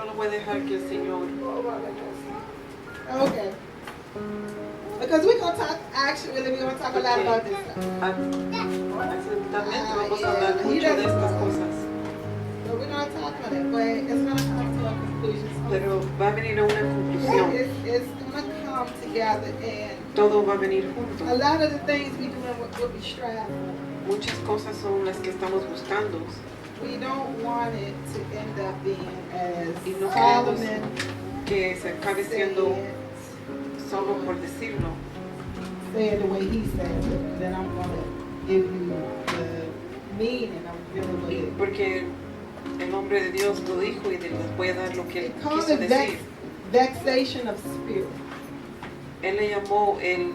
Solo voy a dejar que el Señor. Okay. Because we're going to talk, actually, we're going to talk a lot about this stuff. Accidentalmente vamos a hablar mucho de estas cosas. So we're going to talk on it, but it's going to come to a conclusion. Pero va a venir a una conclusión. It's going to come together, and todo va a venir junto. A lot of the things we do what we strive for. Muchas cosas son las que estamos buscando. We don't want it to end up being as y no Solomon que se acabe siendo solo por decirlo. Say it the way he said it, then I'm going to give you the meaning of really what porque el hombre de Dios lo dijo y les voy a dar lo que él quiso decir. Vexation of spirit. Él le llamó el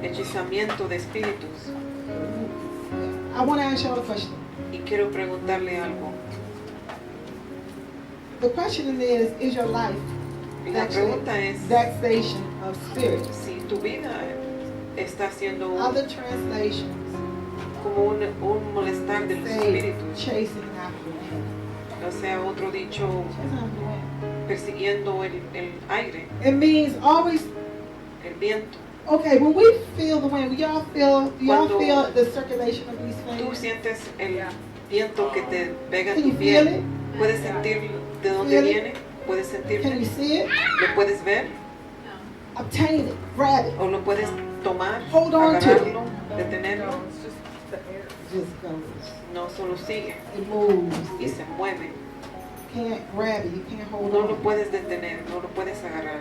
hechizamiento de espíritus. I want to ask you a question. Y quiero preguntarle algo. The question is your life La pregunta es, vexation of spirit? Si tu vida está siendo other translations como un molestar de los espíritus, chasing after wind. O sea, otro dicho, persiguiendo el aire. It means always el viento. Okay, when we feel the wind, do y'all feel the circulation of these things? Tú sientes el viento que te pega en tu piel. ¿Puedes sentir de dónde viene? ¿Puedes sentirlo? Can you see it? ¿Lo puedes ver? Obtain it, grab it. ¿O lo puedes tomar, hold on agarrarlo, to it. detenerlo? Just goes. No, solo sigue. It moves. Y se mueve. Can't grab it, you can't hold No on. lo puedes detener, no lo puedes agarrar.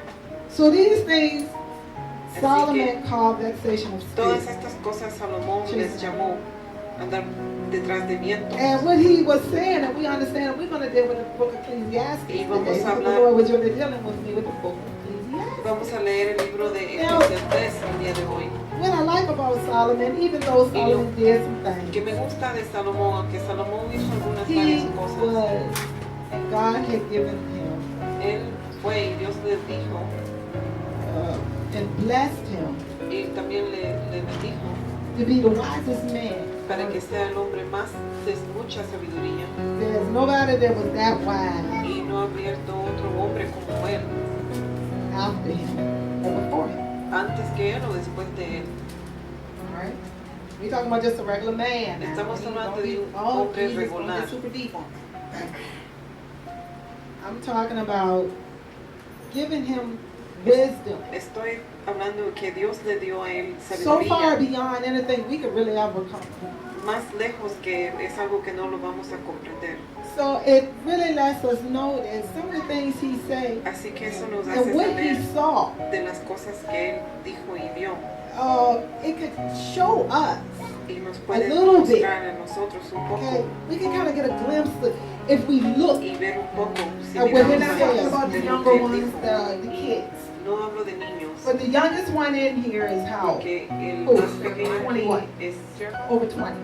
So these things Solomon called vexation of spirit. Todas estas cosas Salomón les llamó andar detrás de viento. And what he was saying, and we understand, we're going to deal with the book of Ecclesiastes Y vamos today. a The hablar, Lord was really dealing with me with the book of Ecclesiastes. vamos a leer el libro de Eclesiastes el día de hoy. What I like about Solomon, even though Solomon did some things, que me gusta de Salomón, aunque Salomón hizo algunas he varias cosas, was, and God had given him, él fue y Dios le dijo, and blessed him, y también le bendijo, to be the wisest man. para que sea el hombre más de mucha sabiduría. There's nobody that was that wise Y no ha abierto otro hombre como él, after him or before him. antes que él o después de él. All right? We're talking about just a regular man. Now. Estamos hablando de un Oh, hombre Jesus, don't regular. get super deep on it. I'm talking about giving him wisdom. Estoy hablando que Dios le dio a él So far sabiduría, beyond anything we could really ever come. más lejos que es algo que no lo vamos a comprender. So it really lets us know that some of the things he said Así que eso nos hace and what he saber saw, de las cosas que él dijo y vio. it could show us. Y nos puede little bit. mostrar a nosotros un poco Okay, we can kind of get a glimpse of, if we look. y ver un poco si And we're miramos not talking a about the de lo younger que él ones, dijo. the Y kids. no hablo de niños, But the youngest one in here is how? porque el Who? más pequeño 21. aquí es Over 20.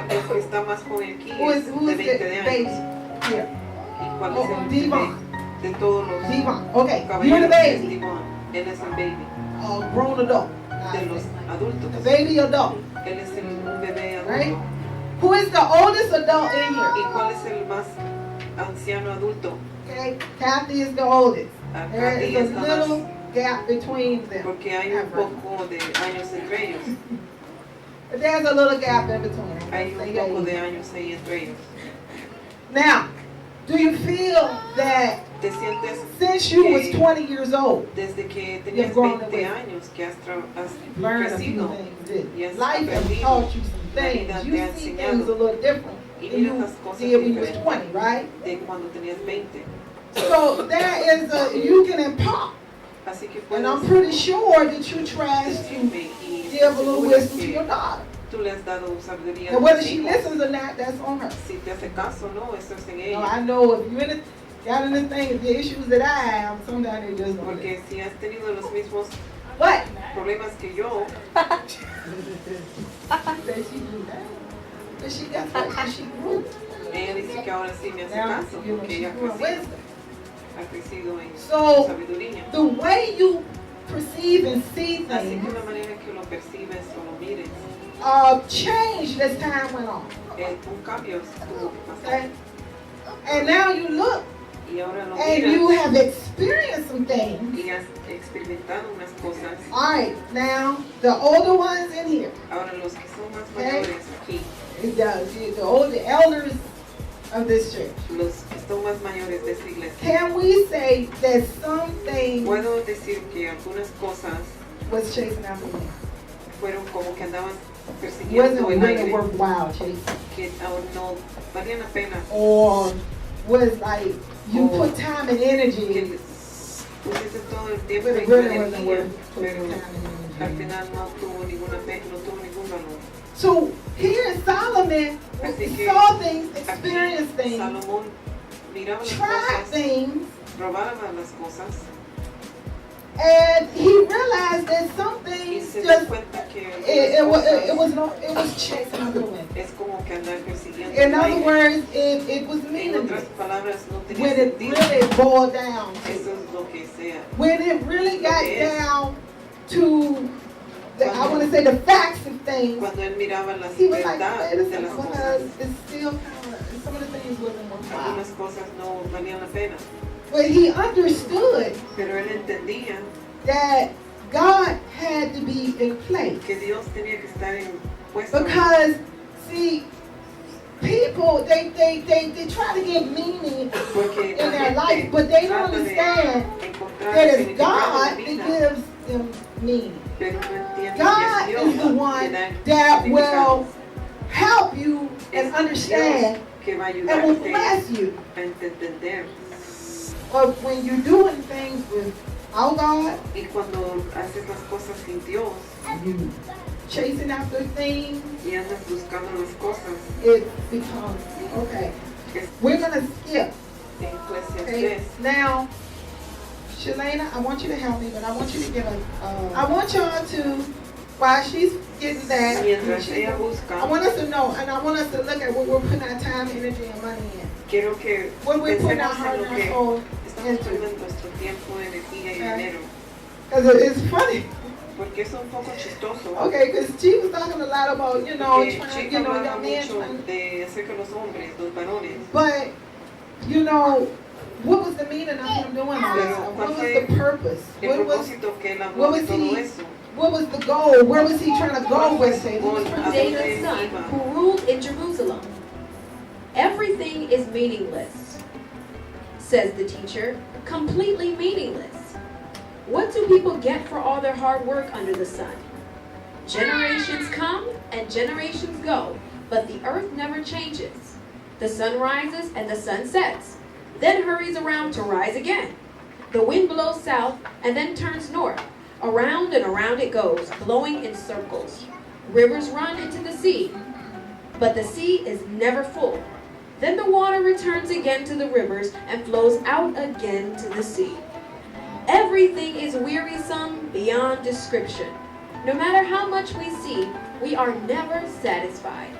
el que está más joven aquí Who is es who's de the 20 de baby? años. Here. ¿Y cuál Oh, es el Devon. bebé de todos los Devon. Okay, you're caballeros? the Es baby. Devon. Él es el baby Grown adult. de los adultos. The baby adult. Él es un bebé adulto. Right? Who is the oldest adult in ¿Y here? cuál es el más anciano adulto? Okay, Kathy is the oldest. There Kathy is es a la little más, gap between them. porque hay un poco de años entre ellos. But there's a little gap in between. Hay un poco de años ahí entre ellos. Now, do you feel that ¿Te sientes since you was 20 years old, desde que tenías grown 20 away. años que has learned a few crecido things, didn't you? y has Life has aprendido, taught you some la things. vida You te ha see enseñado things a little different y than you miras las cosas did when you was diferentes 20, right? de cuando tenías 20. So there is you can impart, Así que and puedes I'm pretty sure that you tried to decirme y give a little seguro wisdom to que your daughter. tú le has dado sabiduría a And whether tus she hijos. listens or not, that's on her. Si te hace caso o no, eso es en No, ella. I know if you got anything, the issues that I have, sometimes they just don't listen. Porque si has tenido los mismos What? problemas que yo, Say she do that. But she got that, she grew. ella dice que ahora sí me hace Now, caso, you know, porque she ella grew in wisdom. ha crecido en So, sabiduría. the way you perceive and see Así que things la manera que lo percibes o lo mires, changed as time went on. un cambio tuvo que pasar. Okay? And now you look Y Y ahora lo and miras you have experienced some things. y has experimentado unas cosas. All right, now the older ones in here, Ahora los que son más Okay. mayores aquí, the older elders of this church, los que son más mayores de esta iglesia, can we say that something puedo decir que algunas cosas was chasing after me? fueron como que andaban Wasn't persiguiendo el really aire, worthwhile chasing, que aún no valían la pena, or was like you Oh. put time and que energy, pusiste todo el tiempo but y it tu really wasn't energía, worth putting pero time al and energy. final no tuvo ninguna pena, no tuvo ningún valor. So here Solomon Así que saw things, aquí experienced things, Salomón miraba las tried cosas, things, probaba las cosas and he realized that some y things se dio just cuenta que it algunas was chasing after the wind. cosas es como que andar persiguiendo In el other aire. words, it was En meaningless otras palabras, no tenía when it sentido. really boiled down to. Eso es lo que sea. When it really got Yes. down to I want to say the facts of things, Cuando él miraba las he was like, verdades wait a de second, las because cosas, it's still kind of, some of the things wasn't worthwhile. algunas cosas no valían la pena. But he understood Pero él entendía that God had to be in place. que Dios tenía que estar en puesto. Because, see, people, they try to get meaning Porque in la their gente life, but they don't trata de understand encontrar that el it's significado God de that vida, gives them meaning. pero no entienden God que es is Dios the que one da el that significado. will help you Es and understand Dios que va a and will ayudarte bless you. a entender. But when you're doing things without God, Y cuando haces las cosas sin Dios you chasing after things, y andas buscando las cosas, it becomes, okay, es we're going to skip. en Eclesiastes Okay, 3. now, Shalana, I want you to help me, but I want you to get I want y'all to, while she's getting that, Mientras ella I busca, want us to know, and I want us to look at what we're putting our time, energy, and money in. quiero que What we're putting our pensemos heart en and lo our que soul estamos into. poniendo nuestro tiempo, energía y Okay. dinero. Because it's funny. Porque es un poco chistoso. Okay, because she was talking a lot about, you know, Porque trying, Chica hablaba young men mucho trying. de acerca de los hombres, los varones. But, you know, what was the meaning of him doing all this? Pero, What ¿cuál was fue the purpose? El What was propósito que él what habló de was todo he- eso. What was the goal? Where was he trying to go with it? Goal. From David's son, who ruled in Jerusalem. Everything is meaningless, says the teacher, completely meaningless. What do people get for all their hard work under the sun? Generations come and generations go, but the earth never changes. The sun rises and the sun sets, then hurries around to rise again. The wind blows south and then turns north. Around and around it goes, blowing in circles. Rivers run into the sea, but the sea is never full. Then the water returns again to the rivers and flows out again to the sea. Everything is wearisome beyond description. No matter how much we see, we are never satisfied.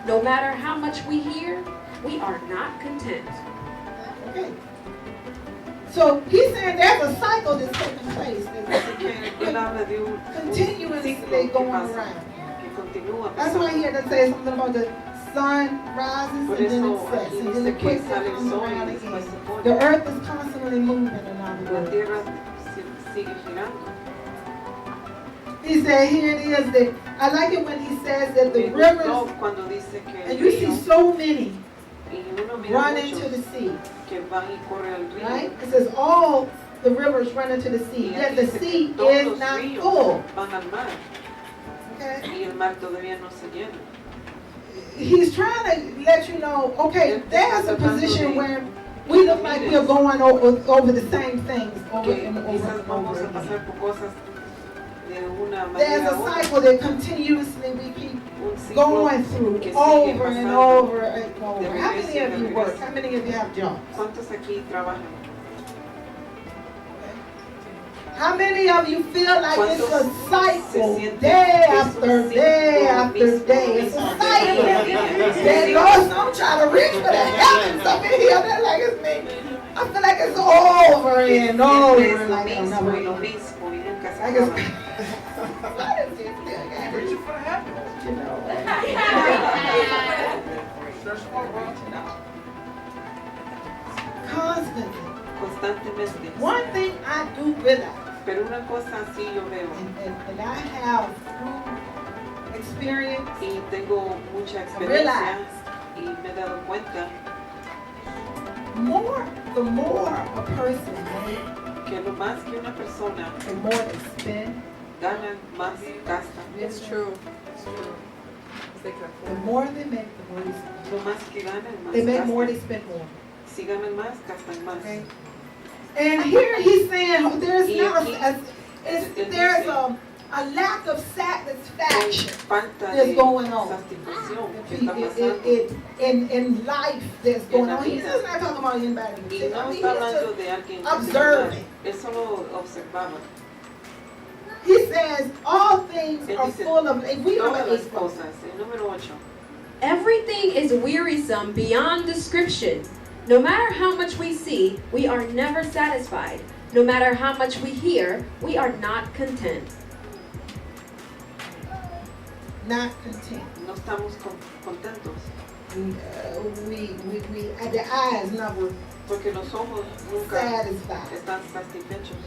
No matter how much we hear, we are not content. Okay. So he's saying there's a cycle that's taking place. Así que él habla de un Continuously ciclo que going pasa, around. que continúa That's why he pasando. had to say something about the sun rises Por and then eso it sets, aquí and then dice it que quickly sale el comes sol y around después again. se pone. The earth is constantly moving in other La words. tierra sigue girando. He said here it is that I like it when he says that the Me rivers, gustó cuando dice que el and you see río, so many y uno mira run into muchos the sea, que van y corren al río. right? It says all the rivers run into the sea, Y yet aquí the dice sea que todos is los not ríos full. van al mar Okay? y el mar todavía no se llena. He's trying to let you know, okay, there's a position where we look like we're going over the same things over Que and over quizás and vamos over a again. pasar por cosas de una There's manera a u otra. cycle that continuously we keep Un ciclo going through que sigue over and pasando. over and over. De How many regreso y of de you work? regreso. How many of you have jobs? ¿Cuántos aquí trabajan? How many of you feel like it's a ¿Cuántos cycle se sienten day que es un after ciclo day after mismo, day? It's a mismo, cycle. mismo? That Lord, I'm trying to reach for the heavens up in here. They're like it's me. I feel like it's over and Siempre over es lo like it'll mismo never y lo end. mismo y nunca se I guess. acaba. Why does it feel like Reaching for the heavens. you know? Search for it. constantemente. One thing I do realize, Pero una cosa sí yo veo, and I have through experience, y tengo mucha experiencia, y me he dado cuenta the more a person makes, que lo más que una persona the more they spend. gana, más gasta. It's true. It's true. The more they make, the more they spend. Lo más que ganan, más They make more, they gastan. spend more. Si ganan más, gastan más. Okay. And here he's saying there's not there's a lack of satisfaction Falta that's de going on. satisfacción que está pasando. In life that's going on. He's just not talking about anybody. Y no I mean, está he's hablando just de alguien observing. Él solo observaba. He says all things Él are dice, full of. If we todas number las 8. cosas. El número 8. Everything is wearisome beyond description. No matter how much we see, we are never satisfied. No matter how much we hear, we are not content. Not content. No estamos contentos. The eyes never Porque los ojos nunca satisfied. están satisfechos.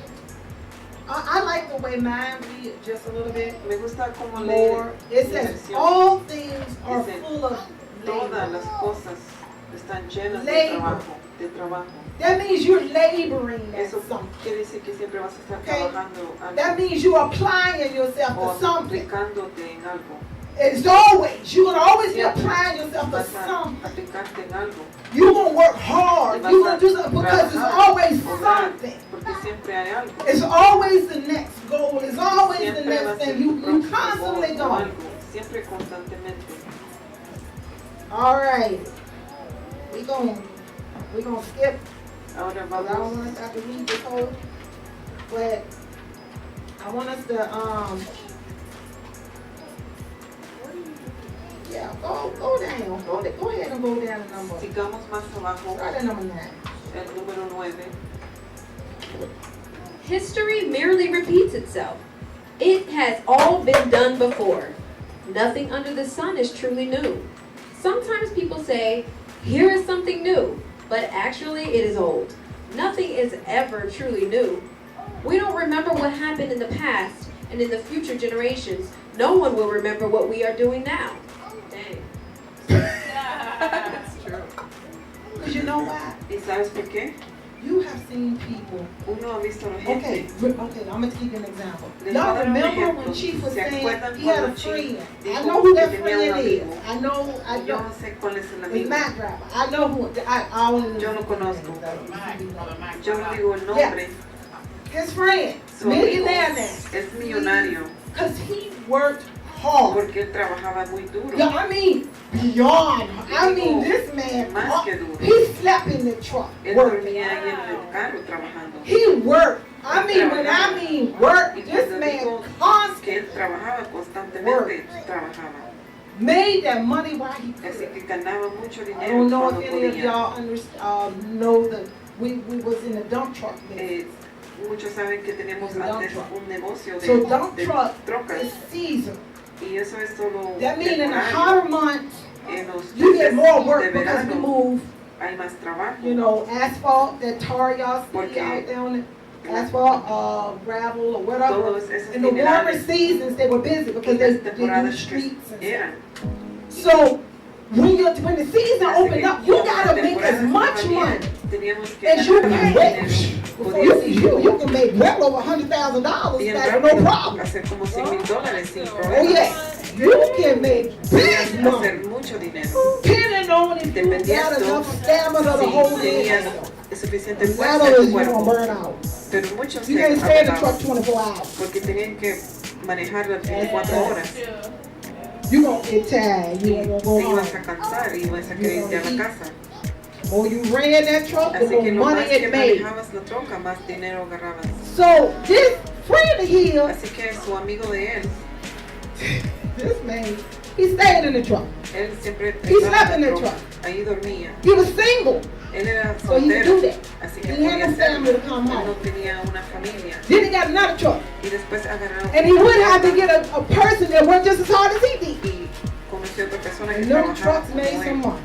I like the way mine read just a little bit Me gusta como more. It la says versión. all things are Dice, full of Todas labor. las cosas están llenas Labor. de trabajo. That means you're laboring at Eso something. quiere decir que siempre vas a estar Okay. trabajando That algo means you're applying yourself o to something. aplicándote en algo. It's always, you're going to always be Siempre applying yourself to vas a something. aplicarte en algo. You're going to work hard. Vas You're going a to do something because it's trabajar, always obrar, something. porque siempre hay algo. It's always the next goal. It's always the Siempre va next a ser thing. You tu constantly próximo goal o going. algo. Siempre constantemente. All right. We're going to skip. Ahora I don't vamos. want us to have to read this whole, but I want us to, yeah, go down. Go ahead and go down the number. Sigamos más abajo. Start at number 9. El número 9. History merely repeats itself. It has all been done before. Nothing under the sun is truly new. Sometimes people say, here is something new, but actually it is old. Nothing is ever truly new. We don't remember what happened in the past, and in the future generations, no one will remember what we are doing now. Dang. That's true. Because you know why? ¿Y sabes por qué? You have seen people. Uno ha visto a la Okay, gente. I'm going to give you an example. Les voy a Y'all dar un remember ejemplo. when Chief was ¿Se saying acuerdan he had a cuando Chief friend? dijo I know who that que tenía friend un is. amigo? I know. Yo no sé cuál es el It's amigo. Matt Driver. I know who. I only Yo no conozco. Yo no digo el Yeah. nombre. His friend, Su amigo millionaire now. es millonario Because he worked hard. porque él trabajaba muy duro. Yeah, I mean, beyond. I mean, this man, Más que duro. he slept in the truck Él working. dormía ahí en el carro trabajando. He worked. I mean, when I mean work, Y this cuando man digo que constantly él trabajaba constantemente, trabajaba. made that money while he Así could. que ganaba mucho I dinero don't know cuando if any of podía. y'all know that we was in the dump truck business. Muchos saben que tenemos Dump antes truck. un negocio So dump de truck trocas. is seasonal. Y eso es solo That means in the temporario. hotter months, En los you get meses more de work because we verano move, hay más trabajo. you know, asphalt, that tar y'all see Porque out there on the asphalt, gravel or whatever. Todos esos In the warmer minerales seasons, they were busy because en they las do temporadas streets and stuff. eran. So when the season Así open que up, you cuando la gotta make temporada as much estaba bien, money teníamos que as you ganar más can make. dinero. Before you can make well over $100,000 Bien back no rápido, problem. hacer como $100,000 sin Oh problemas. yeah, you can make Podías big money. hacer mucho dinero. Depending on if you Dependía got esto enough stamina to si hold tenías in. suficiente fuerza That'll en tu is you gonna cuerpo. burn out. Pero muchos You se can't stay in the agotaban truck 24 hours. porque tenían que manejar las 24 horas. You gonna get tired. You Y ain't gonna te go ibas home. a cansar y ibas a querer irte a la casa. The more you ran that truck, the Así que more lo money más que it made. manejabas la troca, más dinero agarrabas. So this friend of his, Así que su amigo de él, this man, he stayed in the truck. él siempre He estaba slept in en the la troca. truck. Ahí dormía. He was single. Él era So he could soltero, do that. así que He had podía no family hacerlo. to come Él no home. tenía una familia. Then he got another truck. Y después agarraron And he would have to get a person that worked just as hard as he did. y conoció a otra persona que And them trabajaba trucks como made some él money.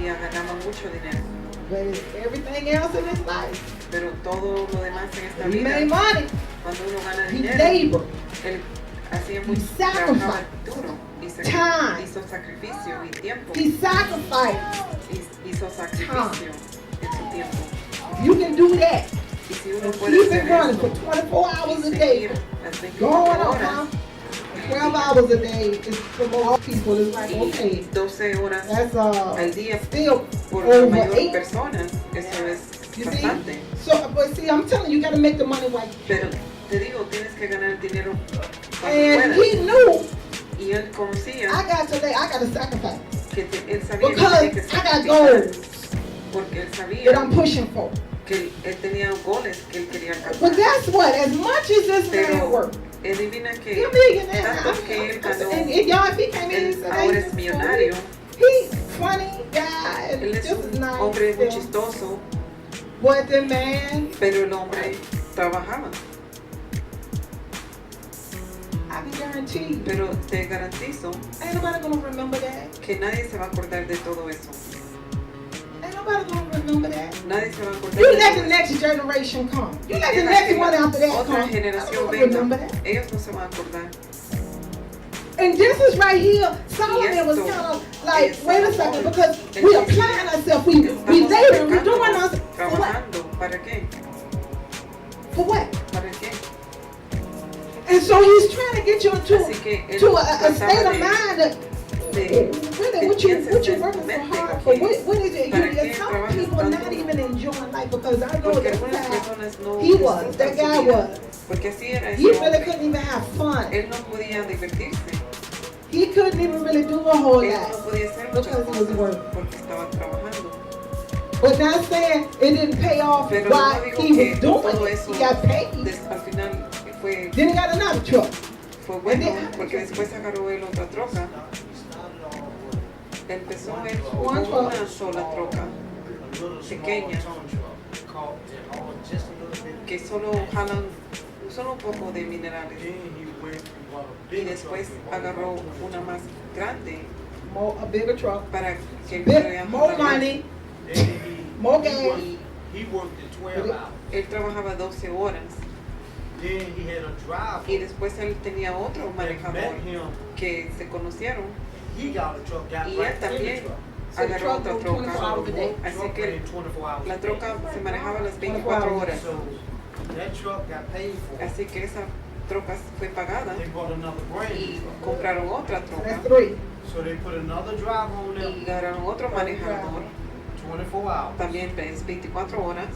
y agarraban mucho dinero. But it's everything else in his life. Pero todo lo demás en esta He vida, made money. cuando uno gana He dinero, labored. él hacía He mucho, sacrificed trabajaba duro y time. hizo sacrificio y tiempo. He sacrificed. Hizo sacrificio en su tiempo. If you can do that, Y si uno and puede keep hacer it running for eso 24 y hours a day, seguir las going 24 on, horas, 12 hours a day is for most people. It's like, okay, 12 horas that's al día still por la over mayor 8. personas, eso es You bastante. see? So, but see, I'm telling you, you got to make the money while you Pero can. te digo, tienes que ganar dinero cuando And puedas. he knew Y él conocía I got to sacrifice que él sabía que because tenía que I got sacrificar, goals porque él sabía that I'm pushing for. que él tenía goles que él quería But alcanzar. guess what? As much as this man Pero worked, adivina he's que a millionaire. tanto que él ganó, And y'all, if he came in and él said, ahora hey, es millonario. he's funny guy, and Él es just un nice. hombre muy still. chistoso, But the man, pero el hombre trabajaba. I can guarantee you, Pero te garantizo ain't nobody gonna remember that. que nadie se va a acordar de todo eso. Ain't nobody gonna remember that. Nadie se va a acordar You de let todo the eso. next generation come. You let the Deja next que one after that otra come. generación I don't remember venga. that. Ellos no se van a acordar. And this is right here. Solomon was esto kind of like, es wait a second, Salomón. because Él we decía, applying ourselves, we Estamos laboring, we aplicándonos, doing us for what? trabajando. ¿Para qué? For what? ¿Para qué? And so he's trying to get you Así que él to a trataba state of de- mind that de really, what you pienses working en tu so mente hard lo for? que- What is it? ¿para You, qué some trabajas people are not tanto? even enjoying life because I know Porque that algunas guy, personas no he was, disfrutan that su guy vida. was. Porque así era ese He really hombre. couldn't even have fun. Él no podía divertirse. He couldn't even really do a whole Él lot. no podía hacer muchas Because he was cosas working. porque estaba trabajando. But not saying it didn't pay off Pero while no digo he que was todo doing it. eso He got paid. al final fue Then he got another truck. bueno porque después agarró él otra troca. Empezó él con una sola troca pequeña que solo jalan solo un poco de minerales y después agarró una más grande A bigger truck. para que él pudiera More jalar más. money, more gas. Y He worked at 12 hours. él trabajaba 12 horas Then he had a driver y después él tenía otro that manejador met him. que se conocieron He got a truck, got y él right in the también truck. So the agarró truck otra goes 24 troca. hours a day. Así Truck que ran 24 hours la a troca day. se manejaba las 24 horas. So that truck got paid for. Así que esa troca fue pagada They bought another brand y new truck. compraron otra So troca that's 3. So they put another driver on y there, agarraron otro manejador, 24 hours. también es 24 horas.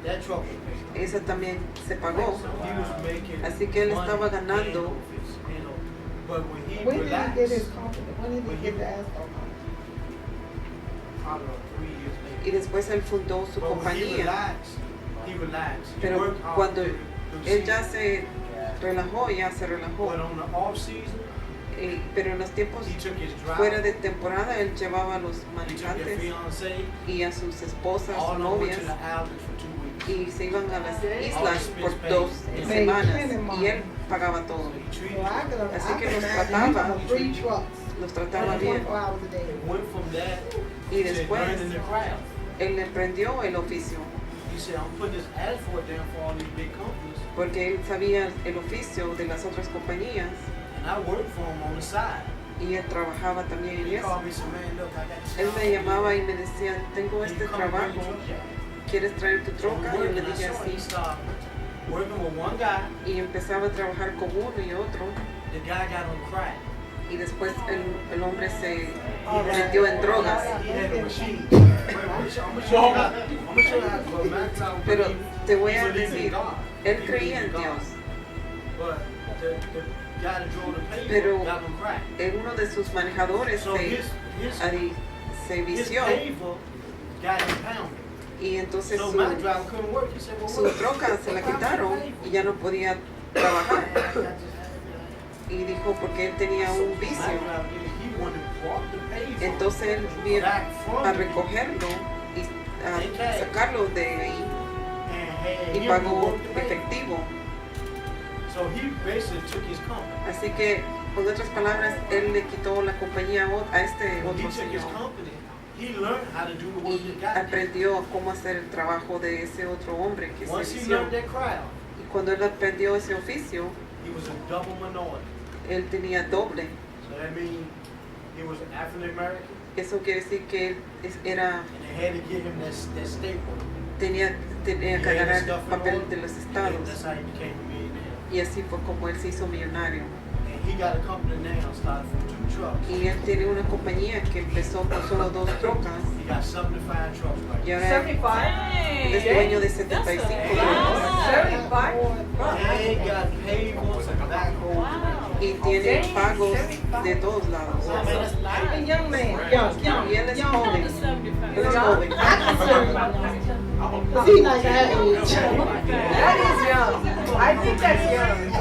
That truck was paid. Esa también se pagó. So he was making Así que él estaba money ganando. in office, you know. But when he When did he relaxed, get his company? When did he get the asphalt company? probably about 3 years later. Y después él fundó su But when he compañía. relaxed. He Pero worked hard cuando through él ya season. se relajó, ya se relajó. But on the off season, Pero en los tiempos he took his fuera driver, de temporada, él llevaba a los he took his manejantes fiancée, y a sus esposas all o of them went novias to the island for 2 weeks. y se iban a las All islas expense por paid. 2 He semanas paid y él pagaba So todo. he treated Well, I could Así que los imagine trataba. him on 3 trucks. Los trataba bien 24 hours a day. It went from that y to después learning the craft. él emprendió el oficio He said, I'm putting this asphalt down for all these big companies, porque él sabía el oficio de las otras compañías and I work for them on the side. y él trabajaba también en He eso. called me and said, man, look, I got this Él job me for you. llamaba y me decía, tengo Can este you come and bring trabajo, your truck down?" ¿quieres traer tu So troca? we Yo worked, le and I dije saw him así start working with one guy. y empezaba a trabajar con uno y otro The guy got on crack. y después el hombre se He metió en drogas. He had a machine. Wait, I'm gonna show you how. I'm gonna show you how. But Matt Town Pero te voy a believed in decir, God. él He creía believed en in God. Dios, But the guy that drove the Pero paper got on crack. uno de sus manejadores So se his vició paper got impounded. y entonces So my driver couldn't work. He said, well, su what? troca se la quitaron y ya no podía trabajar y dijo porque él tenía un vicio. Entonces él vino a recogerlo y a sacarlo de ahí y pagó efectivo. So he basically took his company. Así que, con otras palabras, él le quitó la compañía a este When he otro took his señor. company, he learned how to do the work y that God did. aprendió cómo hacer el trabajo de ese otro hombre que se Once he vistió. learned that crowd, Y cuando él aprendió ese oficio, he was a double minority. él tenía doble. So that means he was African American, Eso quiere decir que él era, and they had to give him that staple. tenía que He had agarrar his stuff in papel order, de los and estados. that's how he became a millionaire. Y así fue como él se hizo millonario. And he got a company now, started from 2 trucks. Y él tiene una compañía que empezó con solo 2 trocas. He got 75 trucks right Y now. ahora 75? él es dueño de 75 Wow. trocas. 75? And he got payables and backhoes. Wow. Y tiene pagos de todos lados. I mean, that's A young man, young, Y él es young. joven. Él es joven. I consider him young. Cause he's like that age. That is young. I think that's young.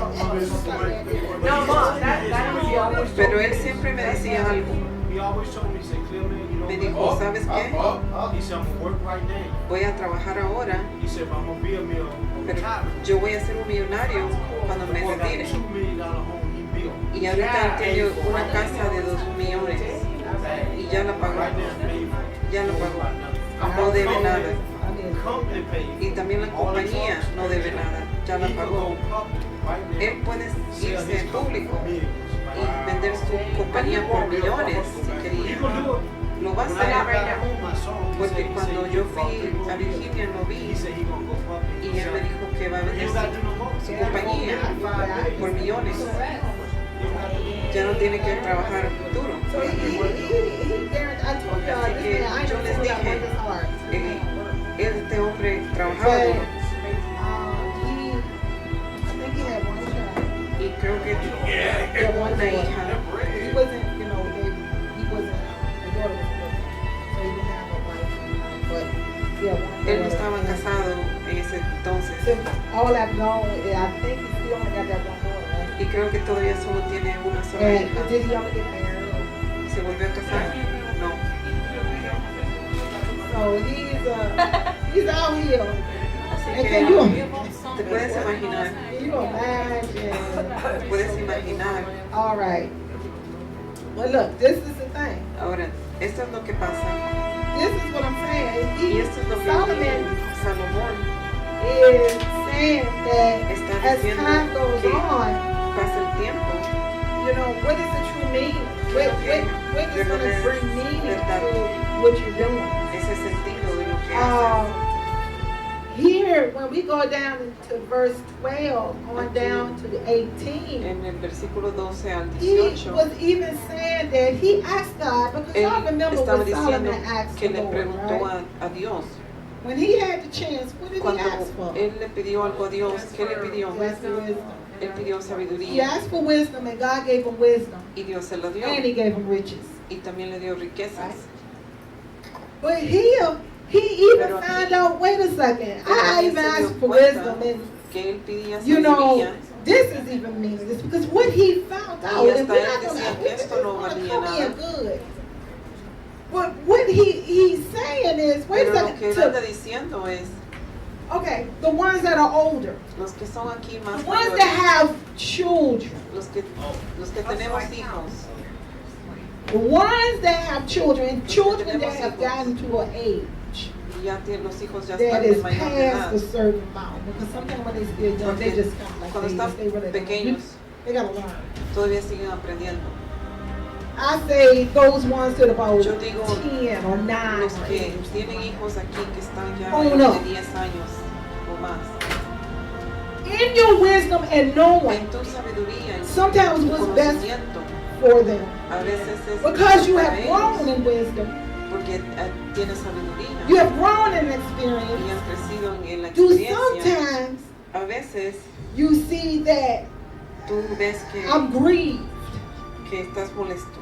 No, Mom, that is young. Pero él siempre me decía algo. he always told me, he said, clear man, you know Me what? dijo, ¿sabes qué? He said, I'm gonna work right now. Voy a trabajar ahora, He said, but I'm gonna be a mill on the pero Tabernacle. yo voy a ser un millonario cuando me Boy got a retire. $2 million home he built. Y ahorita él tiene una casa de 2 millones. Y ya la pagó. Right now, paid for it. Ya lo pagó. Right No debe nada. now. Company paid for Y it. también la All the compañía trucks no debe nada. Ya la He could pagó. go public right now, Él puede sell irse his en company público for millions. y vender su compañía por millones si He quería. gonna do it. Lo va a When I got hacer. back home, I saw him. He Porque said, cuando he yo bought fui big a room. Virginia lo vi He said he gonna go public. y él me dijo que va a You vender don't gotta do no more. su compañía por millones. Ya no tiene que trabajar duro. So he guaranteed, I told y'all, Así this que man, I yo know les he got dije, work his heart. Este hombre trabajaba But, duro I think he had 1 child. y creo que He had 1 una daughter. hija. He wasn't, you know, he wasn't, the daughter was so he didn't have a wife. But, yeah, 1 Él no daughter. estaba casado en ese entonces Since all I've known, I think he still only got that 1 daughter, right? y creo que todavía solo tiene una sola And hija. did he ever get married? ¿Se volvió a casar? No. So he's out here. Así And que can you, te puedes imaginar, can you imagine? puedes imaginar. All right. Well, look, this is the thing. Ahora, esto es lo que pasa This is what I'm saying. y esto es lo que Solomon Salomón is saying that está as diciendo time goes que on, pasa el tiempo. you know, what is the true meaning? What is going to bring meaning to what you're doing? Ese sentido de lo que haces. Here, when we go down to verse 12, going down to the 18, En el versículo 12 al he 18, was even saying that he asked God, because él y'all remember estaba what diciendo Solomon asked que the le Lord, preguntó right? a Dios. When he had the chance, what did he Cuando ask for? él le pidió algo a Dios, ¿qué le pidió? He asked for wisdom. Él pidió He sabiduría asked for wisdom, and God gave him wisdom, y Dios se lo dio. and he gave him riches. Y también le dio riquezas. But here, he even Pero aquí- found out, wait a second, Pero I aquí even se dio asked for cuenta wisdom, and que él pedía you know, sabiduría this is even meaningless, because what he found out, Y and hasta we're él not decía gonna, que this is esto no gonna valía come in nada. good. But what he's saying is, wait Pero a lo que él second, anda diciendo es, okay, the ones that are older, los que son aquí más the ones mayores, that have children, los que tenemos hijos, the ones that have children, que children that tenemos have hijos. gotten to an age y ya los hijos ya that están de is mayor de past a edad. certain amount, because sometimes when they still young, they Porque just kind of like cuando babies, están they really don't. pequeños, They gotta learn. todavía siguen aprendiendo. I say those ones that are about Yo digo, 10 or 9 Los or que 8. tienen hijos aquí que están ya Oh, mayores no. de 10 años o más. In your wisdom and knowing En tu sabiduría, en Sometimes tu what's best conocimiento, for them, a veces es because you para have ellos, grown in wisdom, porque tienes sabiduría you have grown in y experience, has crecido en la you experiencia. sometimes A veces you see that tú ves que I'm grieved. estás molesto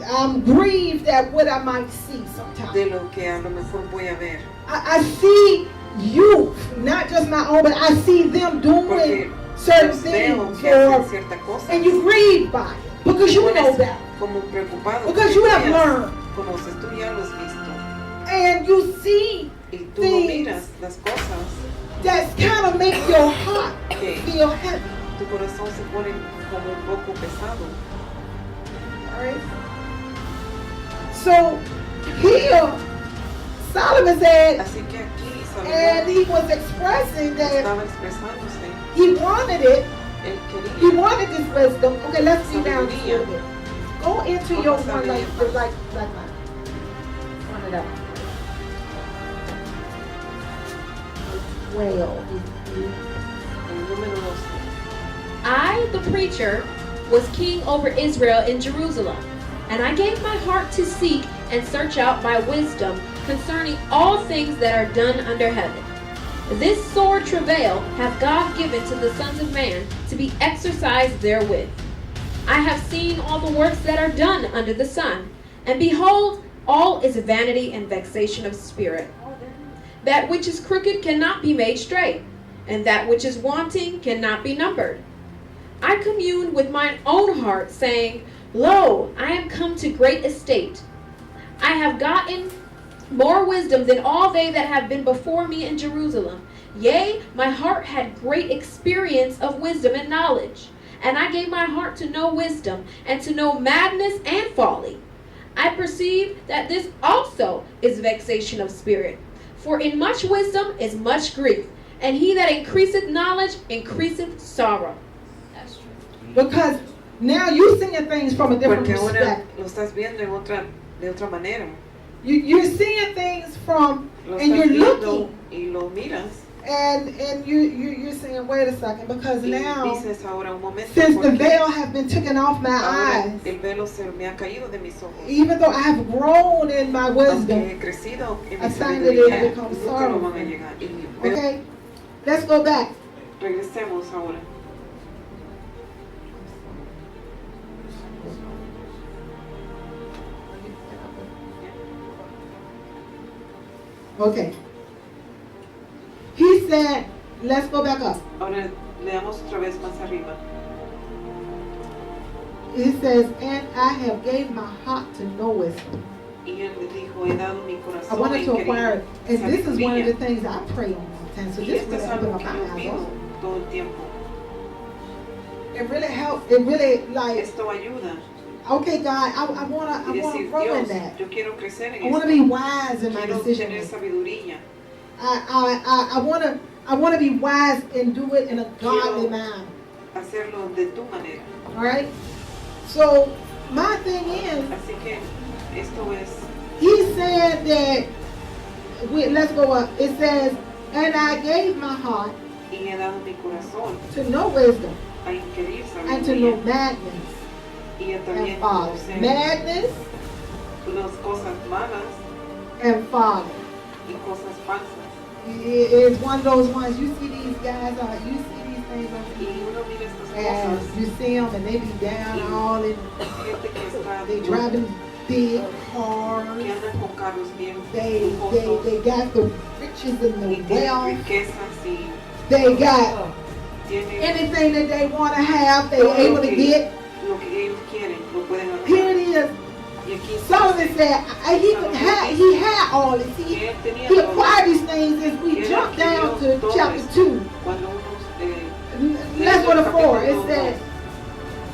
I'm grieved at what I might see sometimes. de lo que a lo mejor voy a ver. I see youth, not just my own, but I see them doing Porque certain los veo things, que hacen or, cierta cosa. and you grieve by it because you know that, Como preocupado. because porque you tú have ya learned, conoces, tú ya lo has visto. and you see Y tú no things miras las cosas, that kind of make your heart que feel heavy. tu corazón se pone como un poco pesado. All right. So Here, Solomon said, Así que aquí and Salomón he was expressing that estaba expresándose. he wanted it. Él He quería wanted this wisdom. Okay, let's see down Sabiduría. here. Go into your Vamos a one ver. like mine. Run it up. 12. el número 12. I, the preacher, was king over Israel in Jerusalem, and I gave my heart to seek and search out by wisdom concerning all things that are done under heaven. This sore travail hath God given to the sons of man to be exercised therewith. I have seen all the works that are done under the sun, and behold, all is vanity and vexation of spirit. That which is crooked cannot be made straight, and that which is wanting cannot be numbered. I communed with mine own heart, saying, Lo, I am come to great estate. I have gotten more wisdom than all they that have been before me in Jerusalem. Yea, my heart had great experience of wisdom and knowledge. And I gave my heart to know wisdom, and to know madness and folly. I perceive that this also is vexation of spirit. For in much wisdom is much grief, and he that increaseth knowledge increaseth sorrow. That's true. Because now you're seeing things from a different Porque ahora perspective. lo estás viendo de otra manera. You're seeing things from, Lo and estás you're viendo looking, y lo miras. and you're saying, wait a second, because Y now, dices ahora un momento. since the porque veil has been taken off my ahora eyes, el velo se me ha caído de mis ojos. even though I have grown in my Aunque wisdom, he crecido en mi I find that it sabiduría, becomes nunca lo sorrow. van a llegar. Y veo- okay? Let's go back. Regresemos ahora. Okay. He said, let's go back up. Ahora leamos otra vez más arriba. He says, and I have gave my heart to know wisdom. Y él le dijo, he dado mi I corazón wanted to en acquire it. querer And this is one of the sabiduría. things I pray on all the time. So Y this esto really es opened algo up que my yo eyes. pido Also. todo el tiempo. It really helped. It really like, Esto ayuda. okay, God, I wanna Y decir, grow in Dios, that. yo quiero crecer en I wanna esto. be wise in my Quiero decision tener making. sabiduría. I wanna be wise and do it in a godly Quiero- manner. Hacerlo de tu manera. All right. So my thing is, Así que esto es, he said that. Let's go up. It says, and I gave my heart y he dado mi corazón to know wisdom a inquirir and to know sabiduría. madness Y a and también folly. conocer Madness las cosas malas and folly. y cosas falsas. It's one of those ones you see these guys you see these things on Y TV, uno mira estas and cosas, you see them and they be down all in, gente que está they driving big cars, que andan con carros bien they lujosos got the riches and y the tienen wealth, riquezas y they got tienen anything that they want to have, they todo able lo to que, get. lo que ellos quieren, lo pueden Here hacer. it is. Y aquí Solomon said he had all this. que él tenía He todo. acquired these things as we Él jump down adquirió to todo chapter esto. 2. Cuando uno, Let's go to 4. It capítulo says,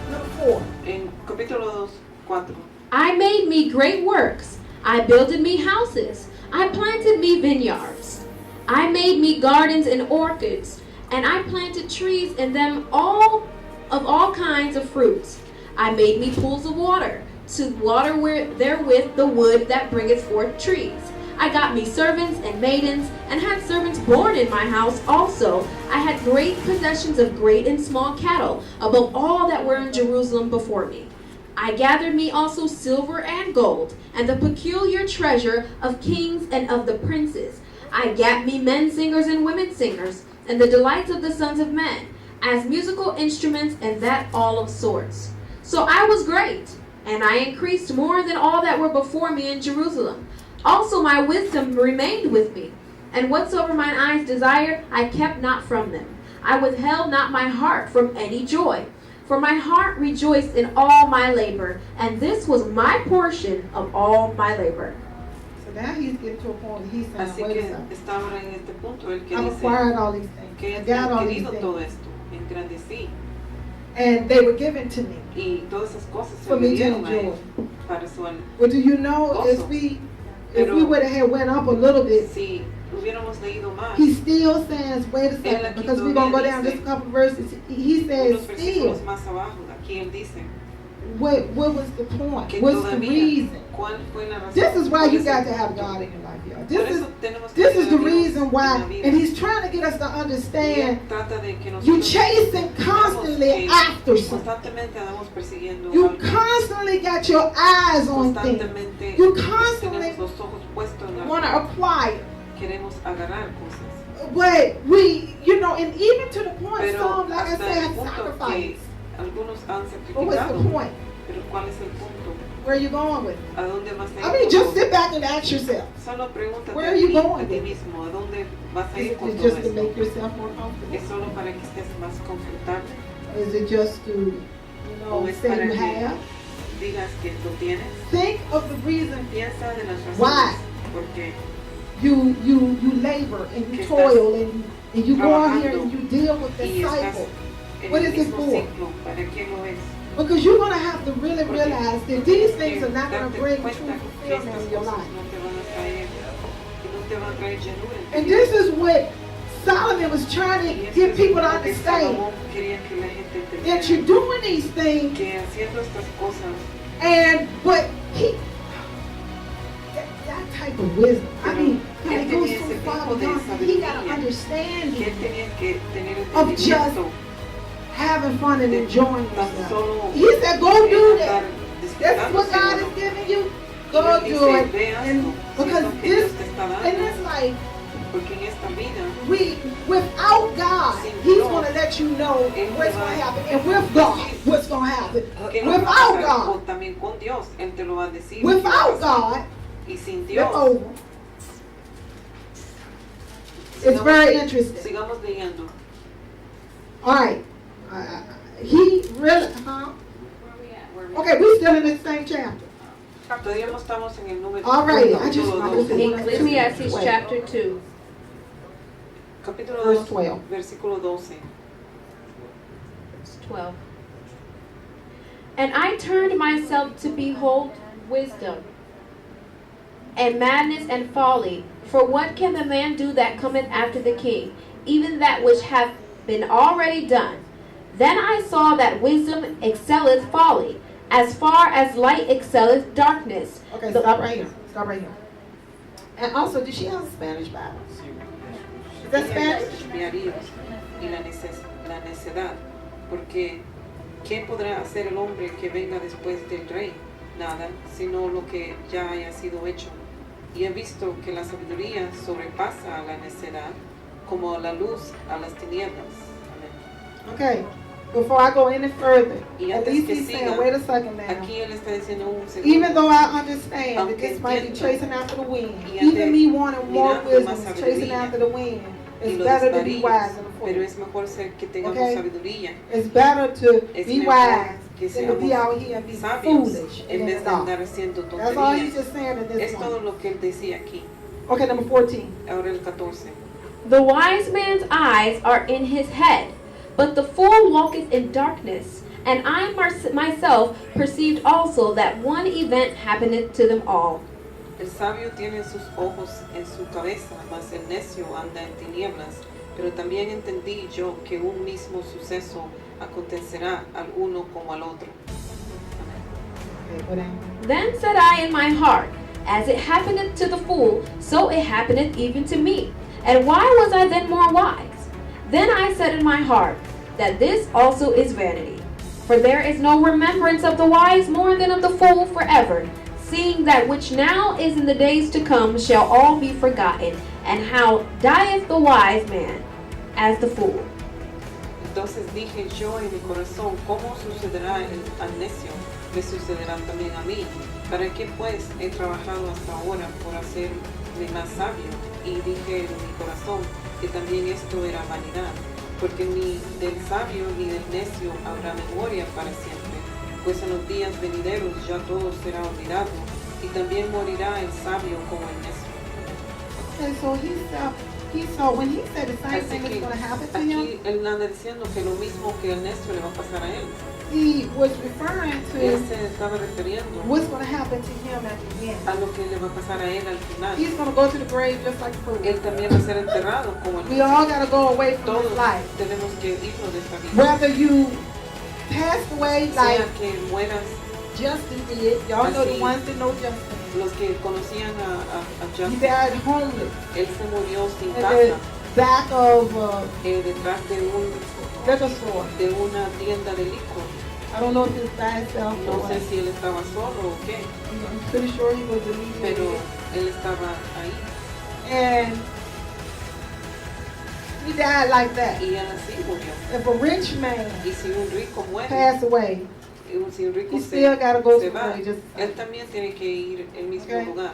number 4. en capítulo 2, 4. I made me great works. I builded me houses. I planted me vineyards. I made me gardens and orchards, and I planted trees in them all of all kinds of fruits. I made me pools of water, to water therewith the wood that bringeth forth trees. I got me servants and maidens, and had servants born in my house also. I had great possessions of great and small cattle, above all that were in Jerusalem before me. I gathered me also silver and gold, and the peculiar treasure of kings and of the princes. I gat me men singers and women singers, and the delights of the sons of men, as musical instruments, and that all of sorts. So I was great, and I increased more than all that were before me in Jerusalem. Also my wisdom remained with me, and whatsoever mine eyes desired, I kept not from them. I withheld not my heart from any joy. For my heart rejoiced in all my labor, and this was my portion of all my labor. So now he's getting to a point where he's saying, Así wait que a second. está ahora en este punto el que I've dice acquired all these things. que I he got all these adquirido todo things. esto, engrandecí. And they were given to me Y todas esas cosas se for me me to dieron a él enjoy. para su But do you know, Gozo. as we if we would have went up a little bit, Si hubiéramos leído más, he still says, wait a Él second, aquí because we're going to go todavía down dice- just a couple verses. He unos says, versículos still, más abajo, aquí él dice what was the point? que What's the todavía, reason? ¿cuál fue la razón? This is why ¿Cuál you es got el to have punto? God in your life, y'all. Por eso tenemos que This tener is a the Dios reason en la why, vida. and he's trying to get us to Y Él understand, trata de que you nosotros chasing constantly que after something. constantemente andamos persiguiendo You algo. constantly got your eyes on things. Constantemente You constantly tenemos los ojos puestos en want to algo. acquire. Queremos agarrar cosas. But we, and even to the point, Pero some, like I hasta said, el have punto que sacrificed. algunos han But what's sacrificado. the point? Pero ¿cuál es el punto? Where are you going with it? ¿A dónde vas a ir? I mean, con just todo? sit back and ask yourself. Solo pregúntate Where are you going a ti with it? mismo, ¿a dónde vas a Is ir it con todo just to esto? make yourself more comfortable? ¿Es solo para que estés más confortable? Or is it just to, ¿O es say para you que have? digas que lo tienes? Think of the reason Piensa de las razones. Why? Porque you labor and you Que toil and you go out here trabajando and you deal with the y estás cycle. en What el is it mismo for? ciclo. ¿Para qué lo es? Because you're going to have to really Porque realize that these things que are not going darte to bring cuenta true que fulfillment estas in your cosas life. no te van a traer, que no te van a traer llenura en tu And vida. this is what Solomon was trying Y to esto get es people to lo que understand. Salomón quería que la gente That entendiera, you're doing these things, que haciendo estas cosas, but that type of wisdom. I mean, Él it goes tenía so ese far tipo de beyond. He got to sabiduría understand que él it. tenía que tener Of entendimiento Having fun and de enjoying tan yourself. solo He said, go do that. That's disfrutando what God solo. is giving you. Y Go él do dice, it. ve And hazlo, because siendo que this, Dios te está in dando, this life, porque en esta vida without God, Sin He's Dios, going to let you know Él what's te va going to a happen. And with God, what's going to happen. que no va a Without pasar, God, o también con Dios, Él te lo va a decir. lo que va a without pasar. God, Y sin it's Dios, over. It's very interesting. sigamos leyendo. All right. He really, huh? Okay, we're still in the same chapter. Todavía no estamos en el número All right, I just capítulo wanted to 12. Ecclesiastes chapter 2. Capítulo Verse 2, 12. versículo 12. Verse 12. And I turned myself to behold wisdom, and madness and folly. For what can the man do that cometh after the king? Even that which hath been already done. Then I saw that wisdom excelleth folly, as far as light excelleth darkness. Okay, stop right here. Stop right here. And also, does she have a Spanish Bible? Is that Spanish? Diarios y la necedad, porque ¿qué podrá hacer el hombre que venga después del rey? Nada, sino lo que ya haya sido hecho. Y he visto que la sabiduría sobrepasa a la necedad, como la luz a las tinieblas. Amén. Okay. Before I go any further, Y at antes least que he's saying, siga, wait a second now. Aquí él está diciendo un segundo. Even though I understand that Aunque this might be entiendo, chasing after the wind, y even ande me wanting more mirando wisdom más is chasing sabiduría, after the wind. y It's lo better to be desvaríos, wise than a pero fool. es mejor ser que tengamos Okay. sabiduría. It's better to Es be mejor wise que than to be seamos out here and be sabios foolish en and vez de not. andar haciendo That's all he's tonterías. just saying in this Es todo one. lo que él decía aquí. Okay, number 14. Ahora el 14. The wise man's eyes are in his head, but the fool walketh in darkness. And I myself perceived also that one event happeneth to them all. El sabio tiene sus ojos en su cabeza, mas el necio anda en tinieblas. Pero también entendí yo que un mismo suceso acontecerá al uno como al otro. Okay, go down. Then said I in my heart, as it happeneth to the fool, so it happeneth even to me. And why was I then more wise? Then I said in my heart, that this also is vanity. For there is no remembrance of the wise more than of the fool forever, seeing that which now is in the days to come shall all be forgotten, and how dieth the wise man as the fool. Entonces dije yo en mi corazón, ¿cómo sucederá al necio? Me sucederá también a mí. ¿Para qué pues he trabajado hasta ahora por hacerme más sabio? Y dije en mi corazón que también esto era vanidad, porque ni del sabio ni del necio habrá memoria para siempre, pues en los días venideros ya todo será olvidado, y también morirá el sabio como el necio. Okay, so he's So when he said the same Así thing is que going to happen to him, aquí él anda diciendo que lo mismo que el necio le va a pasar a él. he was referring Él to se estaba refiriendo what's going to happen to him at the end. a lo que le va a pasar a él al final. He's going to go to the grave just like the fool. Él también va a ser enterrado como el We all got to go away from Todos this life. tenemos que irnos de esta vida. Whether you passed away like Sea que mueras, Justin did, y'all know the Así. ones that know Justin. los que conocían a He Justin, died homeless él se murió sin in the casa, back of detrás de liquor store. una tienda de licor. I don't know if he was by himself No or sé what. si él estaba solo o qué, I'm pretty sure he was pero inebriated. él estaba ahí And he died like that. y él así murió. If a rich man Y si un rico muere, passed away, si un rico he still got to go se to the va, grave. Just él también tiene que ir al mismo Okay. lugar.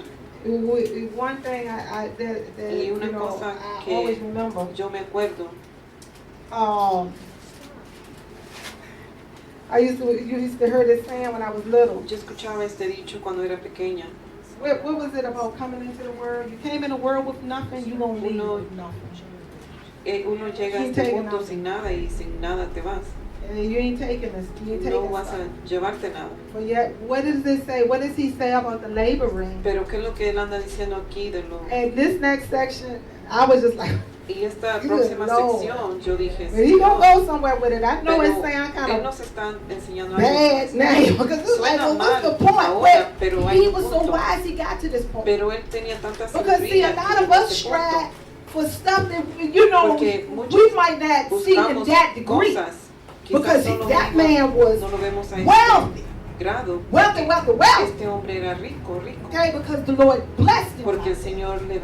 one thing that Y you una know cosa I que always remember. Yo me acuerdo, You used to hear this saying when I was little. yo escuchaba este dicho cuando era pequeña. What was it about coming into the world? You came in the world with nothing, you gonna leave Uno- with nothing. Uno llega a Keep este taking mundo nothing. sin nada y sin nada te vas. And you ain't taking this. You ain't No taking vas stuff. a llevarte nada. But yet, what does this say? What does he say about the laboring? Pero ¿qué es lo que él anda diciendo aquí de lo? And this next section, I was just like, Y esta Good próxima Lord. sección, yo dije, well, he gonna Señor, go somewhere with it. I know pero it's saying kind él of nos está enseñando algo. bad name because it's like, Suena well, what's the mal point? ahora, Where pero hay he un was so punto. wise, he got to this point. Pero él tenía tanta Because see, sabiduría a lot que of llegó a us ese punto. strive for stuff that you know Porque muchos we might not see in Buscamos that degree. cosas, Because quizás no lo that vemos- man was no lo vemos a ese wealthy, grado. wealthy. Este hombre era rico, rico. Okay, because the Lord blessed him. Porque el Señor le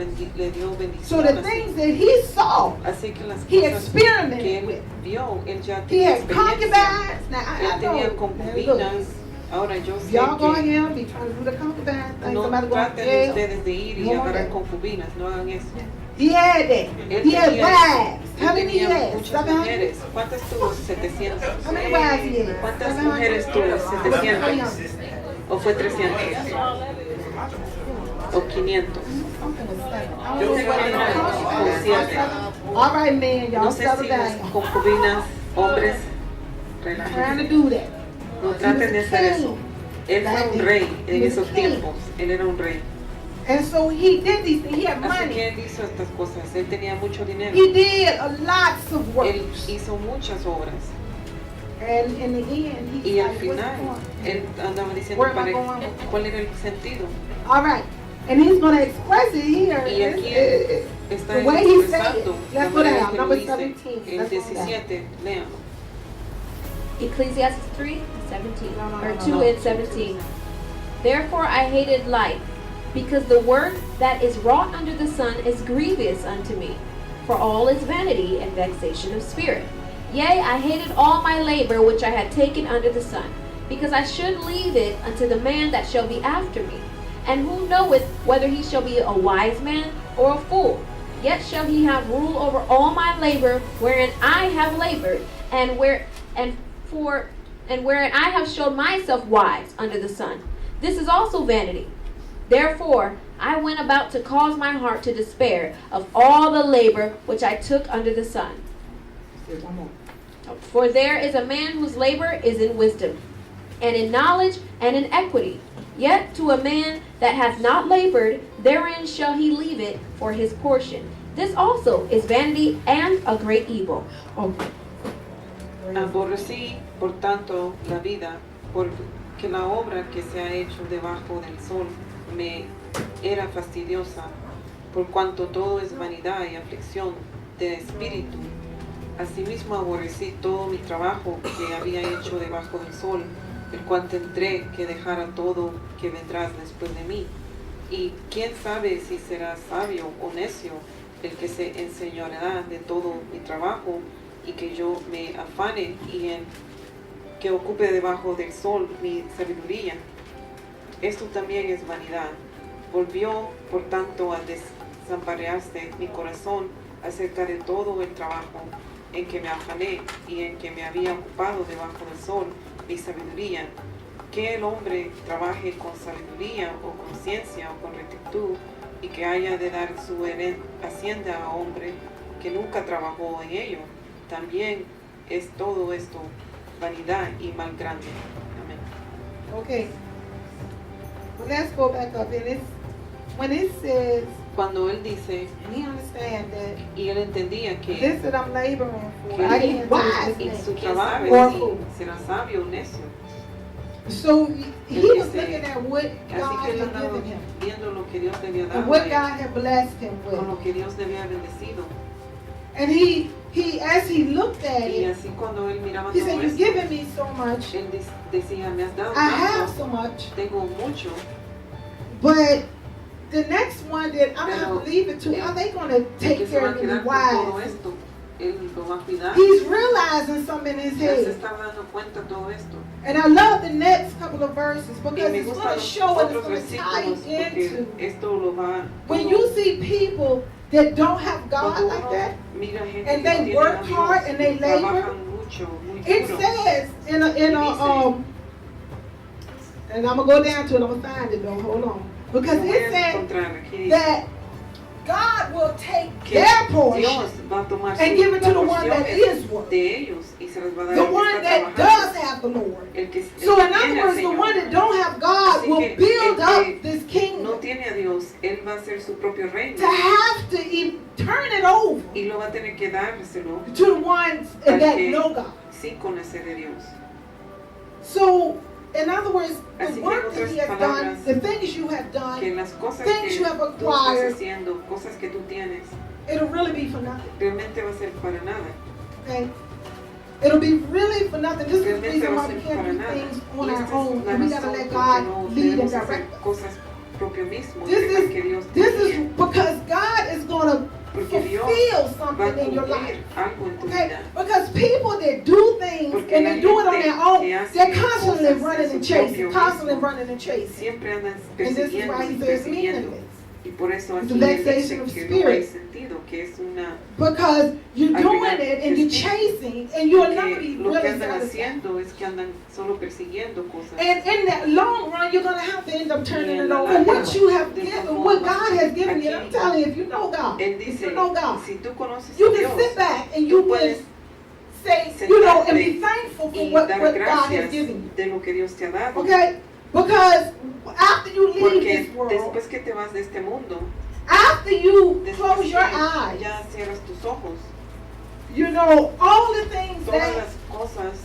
dio So the bendición things así. that he saw, Así que las he cosas que experimented él with. vio, él ya He tenía had experiencia. concubines. Now I Él tenía know. Now, concubinas. look, Ahora yo sé y'all go que ahead and be trying to do the concubine thing. no Somebody going to traten jail. ustedes de ir y No, agarrar no. concubinas, no hagan eso. He had that. Él He had tenía- wives. él How many he tenía had? muchas 700? mujeres. ¿Cuántas tuvo? 700. How many wives he had? ¿Cuántas 700? mujeres tuvo? It was 700. 300. ¿O fue 300? ¿O 500? Something was 7. I Yo don't sé know que what era it como was. 7. All right, man, No y'all sé settle si las down. concubinas, hombres, Trying to relájense. do that. No traten de hacer eso. Él fue un rey en He was esos king. tiempos. Él era un rey. And so he did these things. He had Así que money. él hizo estas cosas. Él tenía mucho dinero. He did lots of Él works. hizo muchas obras. And in the end, he's Y al like, what's the final, point? él andaba diciendo Where am I para going? cuál era el sentido. All right. And he's going to express it here. Y aquí está the way he said it. expresando la Let's go manera down. que lo Number dice. 17. El Let's go down. 17, leamos. Ecclesiastes 3:17, No, or no, 2 no. and 17. Therefore I hated life, because the work that is wrought under the sun is grievous unto me, for all is vanity and vexation of spirit. Yea, I hated all my labor which I had taken under the sun, because I should leave it unto the man that shall be after me. And who knoweth whether he shall be a wise man or a fool? Yet shall he have rule over all my labor wherein I have labored, and wherein I have showed myself wise under the sun. This is also vanity. Therefore I went about to cause my heart to despair of all the labor which I took under the sun. One more. For there is a man whose labor is in wisdom, and in knowledge, and in equity. Yet to a man that hath not labored, therein shall he leave it for his portion. This also is vanity and a great evil. Okay. Aborrecí, por tanto, la vida, porque la obra que se ha hecho debajo del sol me era fastidiosa, por cuanto todo es vanidad y aflicción de espíritu. Asimismo aborrecí todo mi trabajo que había hecho debajo del sol, el cual tendré que dejar a todo que vendrás después de mí. Y quién sabe si será sabio o necio el que se enseñoreará de todo mi trabajo, y que yo me afane y en que ocupe debajo del sol mi sabiduría. Esto también es vanidad. Volvió, por tanto, a desampararse mi corazón acerca de todo el trabajo en que me afané y en que me había ocupado debajo del sol mi sabiduría. Que el hombre trabaje con sabiduría o con ciencia o con rectitud, y que haya de dar su hacienda a hombre que nunca trabajó en ello. También es todo esto vanidad y mal grande. Amén. Okay. Well, let's go back up. When it says, Cuando él dice, and he understands that y él entendía que this that I'm laboring for, que I can't wise do en this su thing. trabajo Or si fool. será sabio o necio. So he was Dice, looking at what Así God que él had andaba given him viendo lo que Dios le había dado and a what él, God had blessed him con with. lo que Dios le había bendecido. And he as he looked at Y it, así cuando él miraba he todo said, "You've esto, given me so much. él decía, me has dado I have tanto, so much." tengo mucho, But the next one that I'm Pero going to leave it to, el- are they going to el take que se care va a of me quedar con todo wise? esto, él lo va a cuidar. He's realizing something in his Él se head. está dando cuenta de todo esto. And I love the next couple of verses Y because me it's gustan going to los show and it's otros going to tie versículos porque into. esto lo va. When you see people that don't have God Cuando like uno that, mira gente and que they no tiene work a Dios, hard and they labor, trabajan mucho, muy it duro. says in a and I'm gonna go down to it. I'm gonna find it though. Hold on, because Lo voy it a said encontrar aquí, dice that God will take que their portion Dios va a tomar and give it las to the one that porciones is worth, de ellos y se las va a dar the al que one está that trabajando. does have the Lord. El que So in tiene other al words, the Señor. one that don't have God Así will que build el up que this no kingdom tiene a Dios, él va a hacer su propio reino to have to turn it over y lo va a tener que dárselo to the ones al that que know God. sí conoce de Dios. So, in other words, Así the que work en that otras He has done, palabras, the things you have done, Que las cosas things que you have tú estás acquired, haciendo, cosas que tú tienes, it'll really be for nothing. realmente va a ser para nada. Okay? It'll be really for nothing. This is the Realmente reason va why a we ser can't para do nada. things Y on our esta own, es la and we gotta razón let porque God no lead and debemos hacer direct us. cosas propio mismo y This dejar que Dios This te is guíe. because God is going to Porque Dios fulfill va a something in your life. cumplir algo en tu Okay? vida. Because people that do things Porque and la they do it on gente their own, que hace they're constantly cosas en running su and chasing, propio constantly mismo, running and chasing. Siempre andan And this is persiguiendo why y he says persiguiendo. meaningless. Y por eso It's aquí the él dice vexation of que no hay spirit. sentido, que es una Because you're doing Agregar it and you're destino. chasing and you'll never que be lo que really andan satisfied. haciendo es que andan solo persiguiendo cosas. And in that long run, you're going to have to end up turning Y en it la over. larga, What you have de given, cómo what vas a God has ser given you, aquí. I'm telling you, if you know God, Él if dice, you know God, si tú conoces you a can Dios, sit back and you tú puedes can say, you know, and be sentarte thankful for y what dar God has gracias given you. de lo que Dios te ha dado. Okay? Because after you leave Porque this world, después que te vas de este mundo, after you después close que your eyes, ya cierras tus ojos, you know, all the things todas that las cosas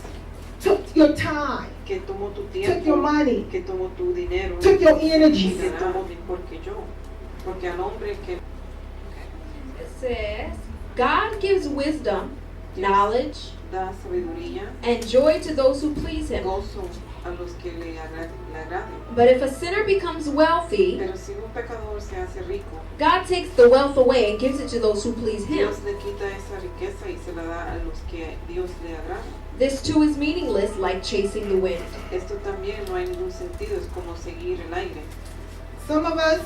took your time, que tomó tu took your tiempo, money, que tomó tu dinero, took your y energy. que tomó mejor que yo. Porque al hombre que It says, God gives wisdom, Dios knowledge, da sabiduría, and joy to those who please Him. gozo a los que le agraden. But if a sinner becomes wealthy, Pero si un pecador se hace rico, God takes the wealth away and gives it to those who please Him. Dios le quita esa riqueza y se la da a los que Dios le agrada. This too is meaningless, like chasing the wind. Esto también no hay ningún sentido, es como seguir el aire. Some of us,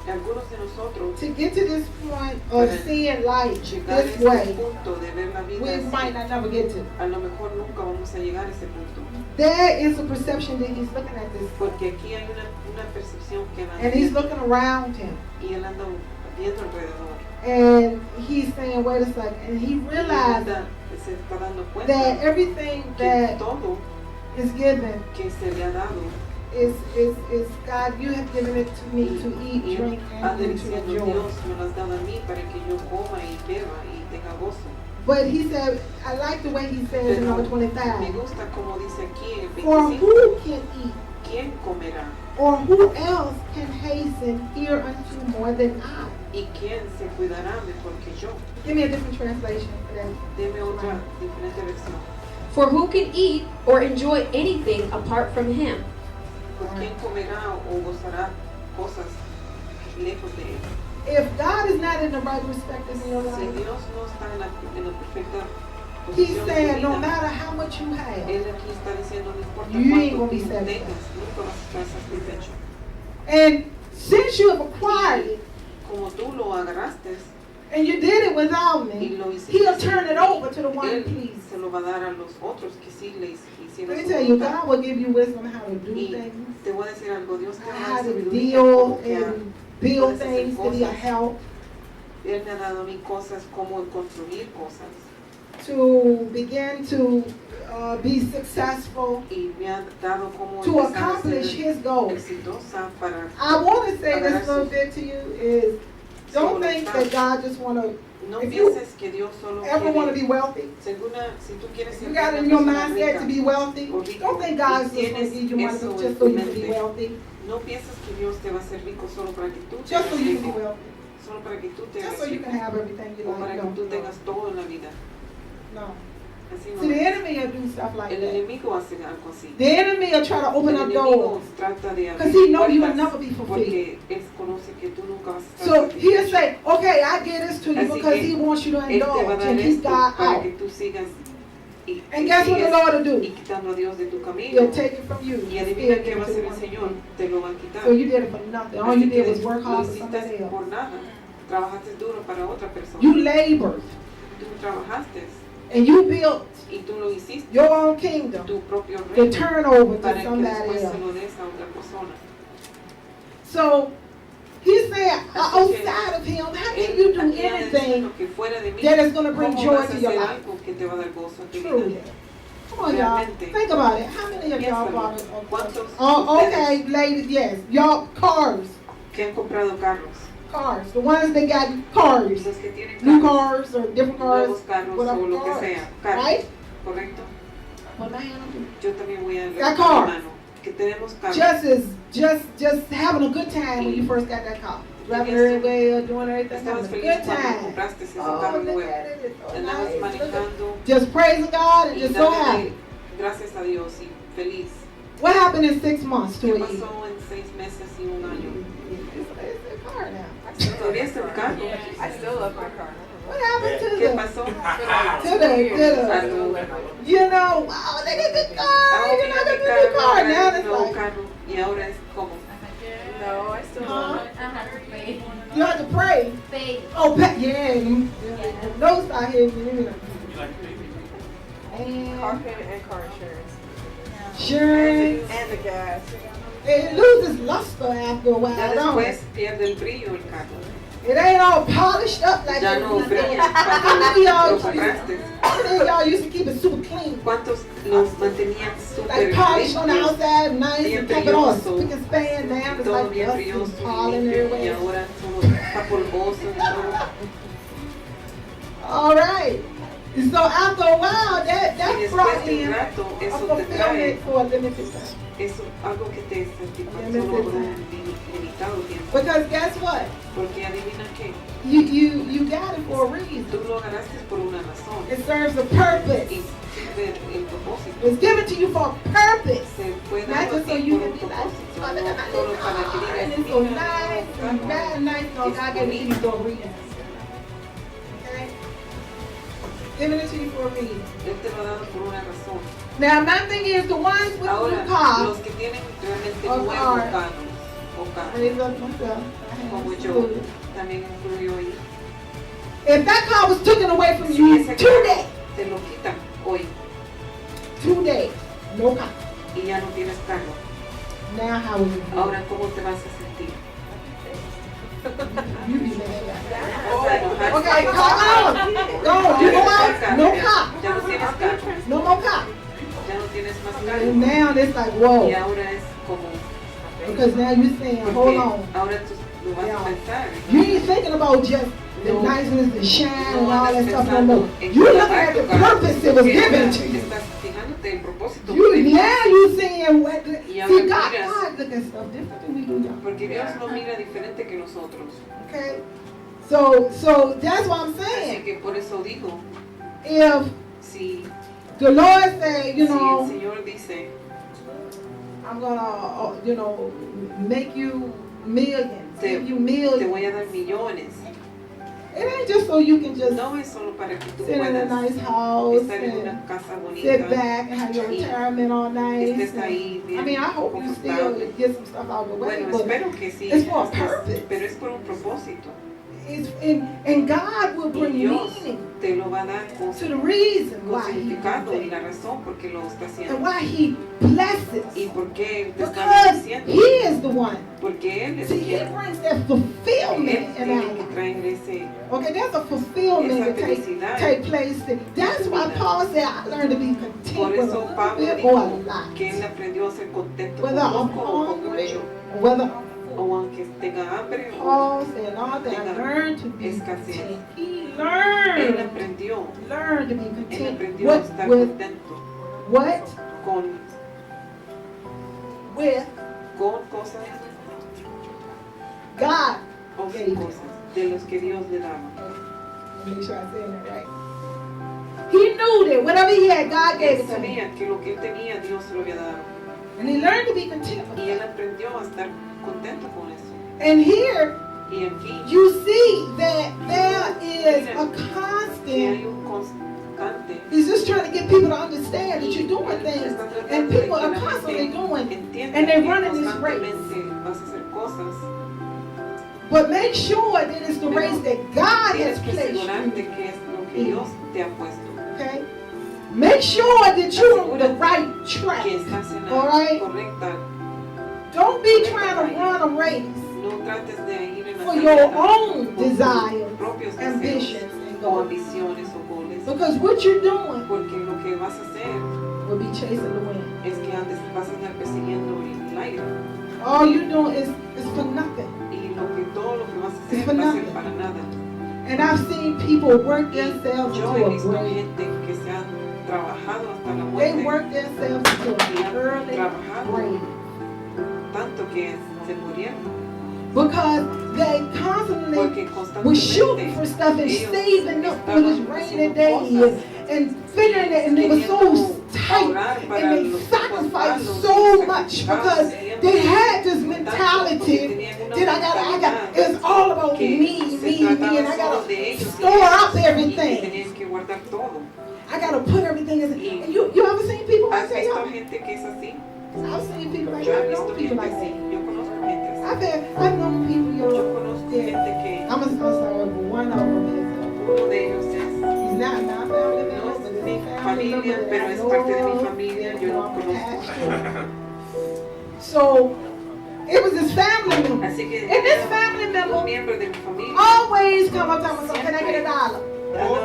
Algunos de nosotros, to get to this point of Para seeing life llegar a this ese way, punto de ver la vida we así, might not never get to. a lo mejor nunca vamos a llegar a ese punto. There is a perception that he's looking at this, Porque aquí hay una percepción que él anda and he's viendo, looking around him, y él anda viendo alrededor. and he's saying, "Wait a second," and he Y él realized se está dando that cuenta everything que that todo is given que se le ha dado, is God. You have given it to me to eat, y drink, anda and to diciendo, enjoy. Dios me lo has dado a mí para que yo coma y beba y tenga gozo. But he said, I like the way he says in Pero number me 25. gusta como dice aquí el For 25, who can eat, ¿quién comerá? or who else can hasten hereunto more than I? ¿Y quién se cuidará mejor que yo? Give me a different translation for that. Deme otra diferente versión. For who can eat or enjoy anything apart from Him? ¿Por quién comerá o gozará cosas lejos de él? If God is not in the right perspective in your Si life, Dios no está en la perfecta he's posición de saying tu no vida, matter how much you have, Él aquí está diciendo, no importa You ain't cuánto gonna be tú satisfied. tengas, nunca vas a estar satisfecho. and since you have acquired it, Como tú lo agarraste and you did it without y me, lo hiciste, he'll turn it over to the one Él please. se lo va a dar a los otros que sí le hicieron Let me su tell you, voluntad. God will give you wisdom how to do Y things, te voy a decir algo, Dios te va a how dar to sabiduría deal como que and build Puedes hacer things, to be a cosas. help, Él me ha dado a mí cosas como construir cosas to begin to be successful, y me ha dado como to empezar a accomplish ser His goals. exitosa para I want to say Agarrar this little sus- bit to you is, don't think that God just want to, no if you pienses que Dios solo ever want to be quiere wealthy, si tú quieres ser you got una in your persona mindset rica to be wealthy, o rico, don't think God's y just going to tienes give you money eso en just tu so you can be mente, wealthy, no pienses que Dios te va a hacer rico solo para que tú just seas so you can be rico, wealthy, solo para que tú te just hagas so you rico can have everything you o para like. que No, tú tengas todo en la vida. no. Así no See, the es. enemy will do stuff like El that. enemigo hace algo así. The enemy will try to open El up enemigo doors. trata de Because abrir he knows you will puertas never be fulfilled. porque él conoce que tú nunca vas a estar So he'll satisfecho. say, okay, I give this to you Así because que he wants you to Él te va a indulge dar and keep esto God para out. que tú sigas y And guess what the sigues Lord will do? y quitando a Dios de tu camino. He'll take it from you. Y and adivina still qué give va it a to hacer the el one. Señor, te lo va a quitar. So you did it for nothing. All Así you que did was work lo hard for somebody hiciste else. por nada. Trabajaste duro para otra persona. You labored Tú trabajaste and you built y tú lo hiciste, your own kingdom tu propio to reino, turn over para to que somebody después se else. lo des a otra persona. So he's saying, Así que outside of him, how can Él you do aquí está anything diciendo que fuera de mí, that is going to bring ¿cómo joy vas a to your hacer life? algo que te va a dar gozo a tu Truly. vida? Come on, y'all. Realmente. Think about it. How many of y'all Piénsalo. bought ¿Cuántos Oh, ustedes okay, ladies, yes. Y'all, cars. que han comprado carros? Cars. The ones that got cars. Los que tienen New carros, cars or different cars. nuevos carros whatever o lo que cars, sea, carros, right? ¿correcto? Well, man, Yo también voy a Got levantar mi cars. mano, que tenemos carros. just having a good time when you first got that car. Driving Yes. everywhere, doing everything, Estabas having a feliz good cuando time. compraste ese Oh, carro look nuevo. at it, it's so Andabas nice. Look at- manejando Just praising God and y just so dándole happy. gracias a Dios y feliz. What happened in 6 months to ¿Qué a year? pasó en 6 meses y un año? It's a car now. Todavía es un carro. I still love my car. What happened to ¿Qué the, pasó? to you know, wow, they got a good car, you know, they got a good car. Now it's nuevo like, carro y ahora es como No, I still love huh? You have to pray. Faith. Oh, yeah, you, those out here, you know. car And payment and car insurance. insurance, And the gas. it loses luster after a ya while, don't después it? pierde el brillo el carro. It ain't all polished up like Ya it no used to. brilla How cuando many lo of compraste. y'all used to keep it super clean? ¿Cuántos los mantenían súper Like polished on the limpios? outside, nice, Bien and kept it all brilloso. spick and span. Now it's Todo like bien dust brilloso and y pollen limpio y everywhere. ahora todo está polvoso y todo. All right. And so after a while, Y that después brought de un in a rato eso te trae fulfillment for a limited time. eso, algo que te satisface Limited solo por un time. limitado tiempo. Because guess what? Porque adivina qué, You got it for a reason. tú lo ganaste por una razón It serves a purpose. y sirve el propósito. It's given to you for a purpose. Se fue Not dado a just so ti you por can un be like, propósito, oh, look at no my solo little para que car, and digas, it's so mira, nice, and carro. bad, nice. No, God gave it to you for a reason. Okay? Giving it to you for a reason. Él te lo ha dado por una razón. Now, my thing is, the ones with the Ahora, new car, los que tienen realmente O nuevos car. carros o carros, raise up myself. como yo, también incluyo ahí. If that car was taken away from Si you ese today, carro te lo quitan hoy no car. y ya no tienes carro, Now how would you feel? ahora ¿cómo te vas a sentir? You be mad. ¿Vas a enojar? Okay, come on. Go. You go out, no car. Ya no tienes carro, No more car. ya no tienes más And carro. now it's like, Y whoa. ahora es como, Because now you're saying, hold porque on. ahora tú lo vas a Yeah. pensar. You ain't thinking about just the No. niceness, the shine, and No all that andas stuff no pensando more. en You're looking lavar at the tu carro, purpose it was porque given ahora to you. estás fijándote en propósito. Now you seeing what the, Y ahora see God, miras. God look at stuff different than we do, y'all. Porque Dios lo mira diferente que nosotros. Okay? So that's what I'm Así saying. que por eso digo, If si, the Lord say, you si el know, Señor dice, I'm gonna, make you millions, Te- give you te millions. voy a dar millones, It ain't just so you can just no es solo para que tú sit in a puedas nice house estar en and una casa sit bonita, back and have your y retirement all nice. estés ahí I bien mean, I hope you still confortable. get some stuff out of the way, Bueno, but espero que sí, it's for a estés- purpose. pero es por un propósito. and God will Y bring Dios meaning te lo va a dar con to the reason con why He significado y does la it, razón por qué lo está and haciendo. why He blesses. Y por qué Él te está Because bendiciendo. He is the one. Porque Él es See, He quien brings that Él fulfillment in tiene our que life. traer ese, Okay, there's a fulfillment esa that felicidad. take place. That's why Paul said, I learned to be Por content with a eso little Pablo bit or a dijo lot. que él aprendió a ser contento con Whether I'm poco o con hungry, mucho. or whether I'm O aunque tenga hambre o Paul said, all that I tenga learned to be escasez. content. He Él learned aprendió to be Él content aprendió a estar with contento what? con With cosas God. o sin cosas de los que Dios le daba. Make sure I said that right. He knew that whatever he had, God gave Él it to him. sabía que lo que él tenía Dios se lo había dado. And he learned to be content with Y él that. aprendió a estar contento con eso. And here Y aquí you see that there is a que hay constant. un constante. He's just trying to get people to understand that Y you're doing él things. está tratando And de people que are la constantly gente doing. entienda and they're que running this race. constantemente vas a hacer cosas. But make sure that it's the race that God has Tienes que placed asegurarte you. que es lo que Dios te ha puesto. Okay? Make sure that you're on the right track. Que estás en All la right? correcta. Don't be trying to run a race No trates de ir en la for your carrera own por tus desires, propios deseos ambitions, and o goals. ambiciones o goles. Because what you're doing Porque lo que vas a hacer will be chasing the wind. es que antes vas a estar persiguiendo el aire. All you're doing is for nothing. Y todo lo que vas a It's hacer for va a ser nothing. para nada. And I've seen people work Y themselves yo into he a visto grave. gente que se han trabajado hasta la They muerte. work themselves into Y an han early trabajado grave. tanto que se murieron. Because they constantly Porque were shooting constantemente for stuff and ellos saving up for this estaban rainy haciendo day cosas and figuring it, and they were so tight ahorrar para and they los sacrificed tiempos so malos, much sacrificaban because tiempo, they had this tanto porque mentality tenían una that I got, it's all about que me, se me, trataba and I solo gotta de ellos y store up ellos, y que everything. tenían que guardar todo. I gotta put everything in. Y- And you ever seen people like ¿Has that? visto y'all? gente que es así? I've seen people like Yo he that. I know visto people gente like así. that. Yo conozco gente así. I've known people, Yo y'all. conozco Yeah. gente que I'm sorry, but one of them is. uno de ellos es He's not my family member, no but es it's mi a family member familia, that pero I es know parte de mi of. familia. Yo lo conozco. So it was this family member. Así que And this era family un member miembro de mi familia always come up to me, can I get $1? andaba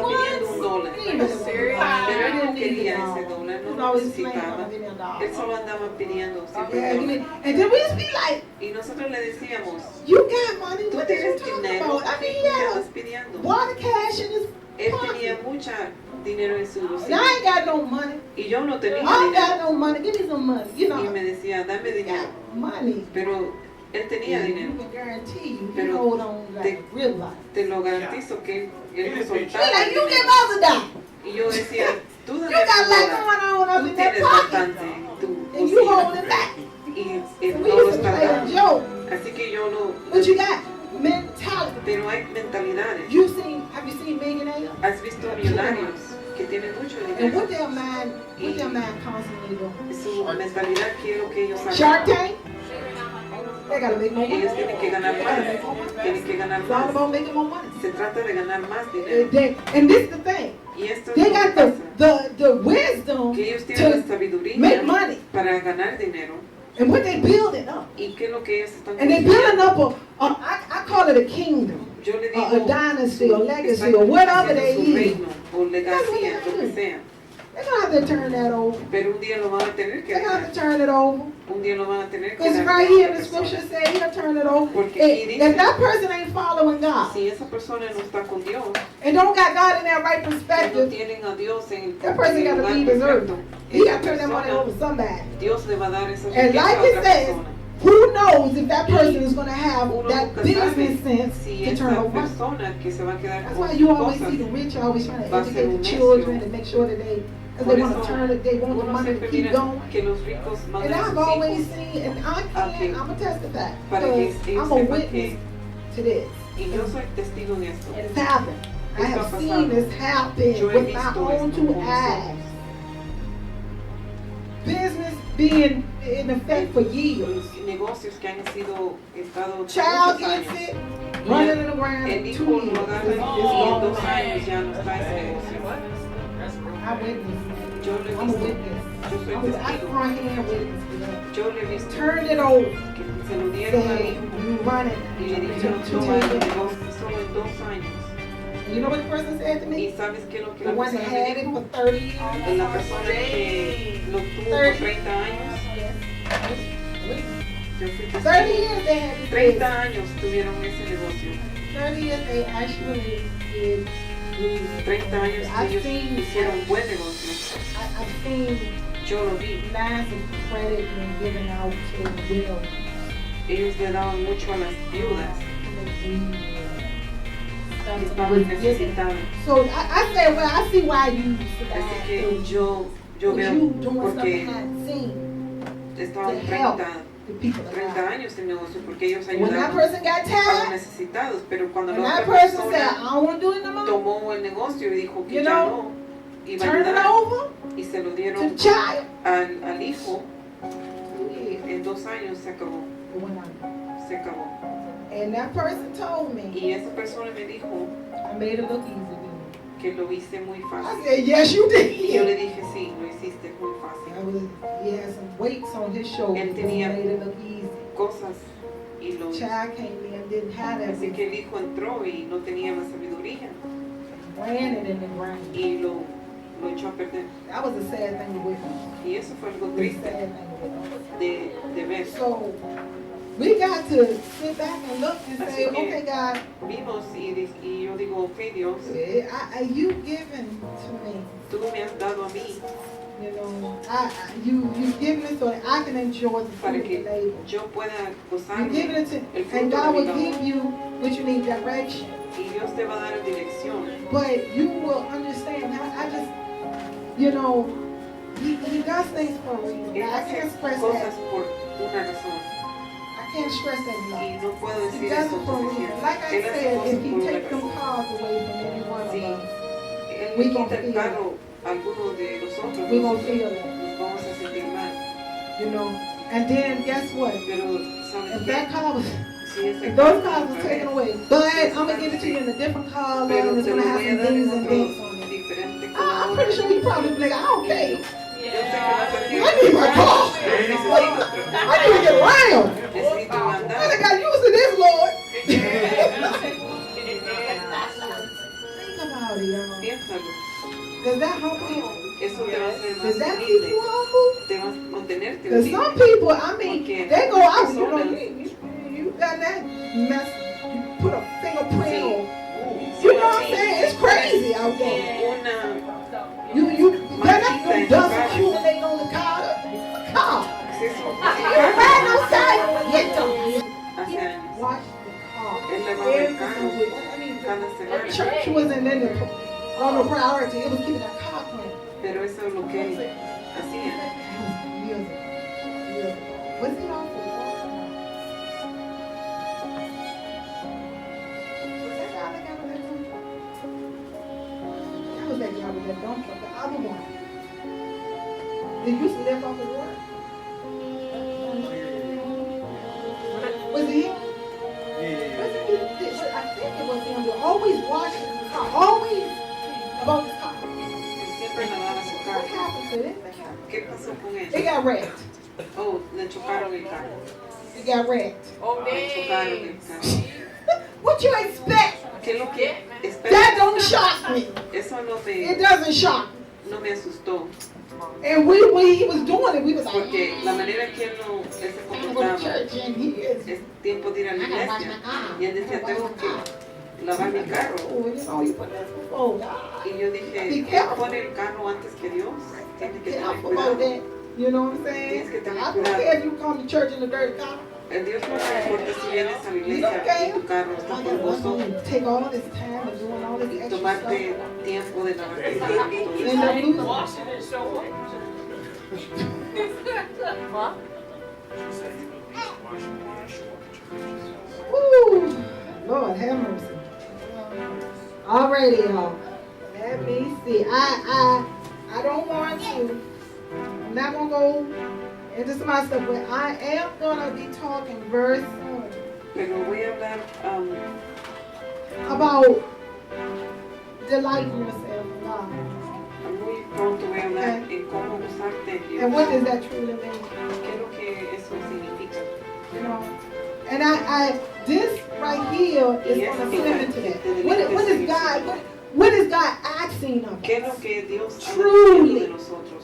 pidiendo $1. He was serious. Pero él no He quería didn't ese need dólar, it. no He's lo always playing, necesitaba. give me $1. Él solo andaba pidiendo siempre Yeah, give $1. me- and then we just be like, Y nosotros le decíamos, you got money, tú what are you tienes talking dinero, about? I ¿qué mean, he had andas pidiendo? a water cash in his Él pocket. tenía mucha dinero en su And bolsillo I ain't got no money. y yo no tenía I ain't got dinero. no money. Give me some money. You Y know, me decía, dame I dinero. got money. Pero él tenía You dinero. can guarantee you, he Pero hold on like real life. Te lo garantizo que él me He soltaba. like, you give us $1. Y yo decía, tú You dame got a lot $1. going on up Tú in that tienes pocket. bastante en tu And you hold bolsillo. it back. Y And no we lo used to está play a dando. joke. Así que yo lo... But you got mentality. Pero hay mentalidades. Have you seen millionaires? Has visto millonarios que tienen mucho And dinero. what their mind constantly doing? Su mentalidad quiero que ellos Shark hagan. Tank? They gotta make more money. Ellos tienen que ganar más. Tienen que ganar It's all más. about making more money. Se trata de ganar más dinero. And this is the thing. Y esto es They lo que got pasa. the wisdom Que ellos tienen la to sabiduría make money. para ganar dinero. And what they building up. ¿Y qué es lo que ellos están And they building up I call it a kingdom. Yo le A digo, dynasty or legacy están or whatever haciendo they su is. reino o legacía, lo que sea. They're gonna have to turn that over. Pero un día lo van a tener que They're gonna dejar. have to turn it over. Un día lo van a tener que Because dar. right a here in otra the scripture persona. said he'll turn it over. Porque aquí dice- If that person ain't following God Si esa persona no está con Dios, and don't got God in that right que no perspective, tienen a Dios en el that person got to lugar leave his earth. perfecto, He got esa to turn that money persona, over to somebody. Dios le va a dar esa And riqueza like a it otra says, persona. who knows if that person is going to have Uno that nunca business sabe sense si to turn esa over money. persona que se va a quedar That's con why sus you always cosas see the rich always trying to va a ser educate un the necio. children and make sure that they Por want to eso, turn it, they want the uno money to siempre keep mira going. que los ricos And mandan a I've sus always hijos seen, and I a que- can't, I'm a testify, para que because ellos I'm a sepan witness to this. y yo soy testigo de esto. And it's happened. I Esto have ha seen pasado. this happen Yo he with my visto own esto two con mis eyes. ojos. Business being in effect for years. Los negocios que han estado Child muchos gets años. it, running in the ground El in 2 hijo years. lo agarra y It's en gone. 2 años ya no está ese negocio. I witnessed. Yo lo he I'm a visto. witness. Yo soy I testigo. front hand witness to that. Yo le he visto Turned it over. que se lo dieron al Said, hijo you running. y le dijeron, To toma el take it. negocio solo en 2 años. You know what the person said to ¿Y me? sabes qué es lo que The la one that persona me had it dijo? for 30 years. La persona que lo tuvo por 30. 30 años. Yo fui 30 testigo. years they had this 30 años tuvieron ese negocio. 30 years they actually did good. 30 años que I've ellos seen, hicieron buen negocio. I've seen Yo lo vi. lines of credit being given out to widows. Ellos le daban mucho a las viudas que Stuff estaban was given. necesitadas. So I said, well, I see why you Así que survived. yo You veo doing stuff porque behind the scene estaban to help 30 the people 30 around. años en negocio porque ellos When that ayudaban person got a los tired, necesitados, pero cuando and la that otra person said, I persona don't want to do it no more, tomó el negocio y dijo que You ya know, no iba a turn it ayudar over y se lo to dieron the child. al hijo, Yeah. en 2 años se acabó, It went on. se acabó. And that person told me, Y esa persona me dijo I made it look easy, didn't que lo hice muy I fácil. said, yes, you Y yo did. le dije, sí, lo hiciste muy fácil. He had some weights on his shoulders. Él That tenía made it look easy. cosas y lo Child came in, didn't have that. así que el hijo entró y no tenía más sabiduría Ran it in the ground. y lo echó a perder. That was a sad thing to witness. Y eso fue algo It was a triste sad thing to witness. de ver. So we got to sit back and look and say, Así que- okay, God, Vimos y yo digo, ok Dios, you given to me. tú me has dado a mí You know, you given it so that I can enjoy the para fruit of the que labor. yo pueda You gozarme given it to, el and fruto God de will mi give labor. you what you need, direction. Y Dios te va a dar dirección. But you will understand. I just, you know, he does things for a reason. Él I hace can't express cosas that. por una razón I can't stress that enough. y no puedo He decir does eso it for a reason. suficiente. Like I Él hace said, cosas if he por una takes them razón. cars away from any one of Sí, us, Él we le gonna quita el feel carro a alguno de nosotros, we're going to feel that, nos vamos a sentir mal. you know. And then guess what? Pero, ¿sabes If qué? that car was, Si ese if those carro cars was otra taken vez, away, but I'm going to give it to you in a different color pero and it's te going lo to have voy a some dar en things and otro dents on it. diferente I'm color. pretty sure you probably be like, okay, Yo sé que va a I ser need my car. I need to get around. necesito I andar. got used to this, Lord. Think about it, y'all. Piénsalo. Does that humble you? Eso te va a hacer más Does that keep humilde. you humble? Te va a mantenerte Because some humilde. people, I mean, Porque they go out, you know, personas- you got that mess, you put a fingerprint Sí. on. You know what I'm saying? It's crazy out there. Una, You better no dust accumulating on the car. The car. es eso. You ride outside, get them. Hace años. Watch the car. Él lavaba el carro Every single week. I mean, cada semana. church wasn't in on the priority. It was keeping that car clean. Pero eso es lo que él hacía. Years ago. Years ago. Was it on for Was that guy that got with that dump truck? That was that guy with that dump truck. The other one. They used to live off the road. Was it him? Was it him? I think it was him. They're always watching the car. Always about the car. Él siempre lavaba su What carro. happened to it? What happened? ¿Qué pasó con It él? got wrecked. Oh, le chocaron el carro. It got wrecked. Le chocaron el carro. What you expect? ¿Qué es lo que espera? That don't shock me. Eso It doesn't shock me. no me asustó. And when he was doing it, we was like, Porque la manera que él se I go to comportaba church and he is. es tiempo de ir a la I gotta wash iglesia. my car. Y él decía, tengo que lavar mi carro. Oh, you know, you put this before God. Y yo dije, Be ¿él careful. pone el carro antes que Dios? Tiene que Be tener careful about cuidado. that. You know what I'm saying? Tienes que tener I don't cuidado. care if you come to church in a dirty car. El Dios no le importa si vienes a la You iglesia don't care. y tu carro está I'm polvoso gonna take all this time and doing all this y extra tomarte stuff. tiempo de lavar tu carro y todo And eso. then lose. Washing it so What? Woo! Lord have mercy. Alrighty, y'all. Let me see. I don't want to. I'm not gonna go into some other stuff, but I am gonna be talking very soon Pero voy a hablar about delighting yourself in God. Muy pronto voy a hablar en cómo usarte en Dios. And what does that truly mean? ¿Qué es lo que eso significa? You know, and I this right here is going to fit into that. What is God asking of ¿Qué es lo us? que Dios está Truly. diciendo de nosotros?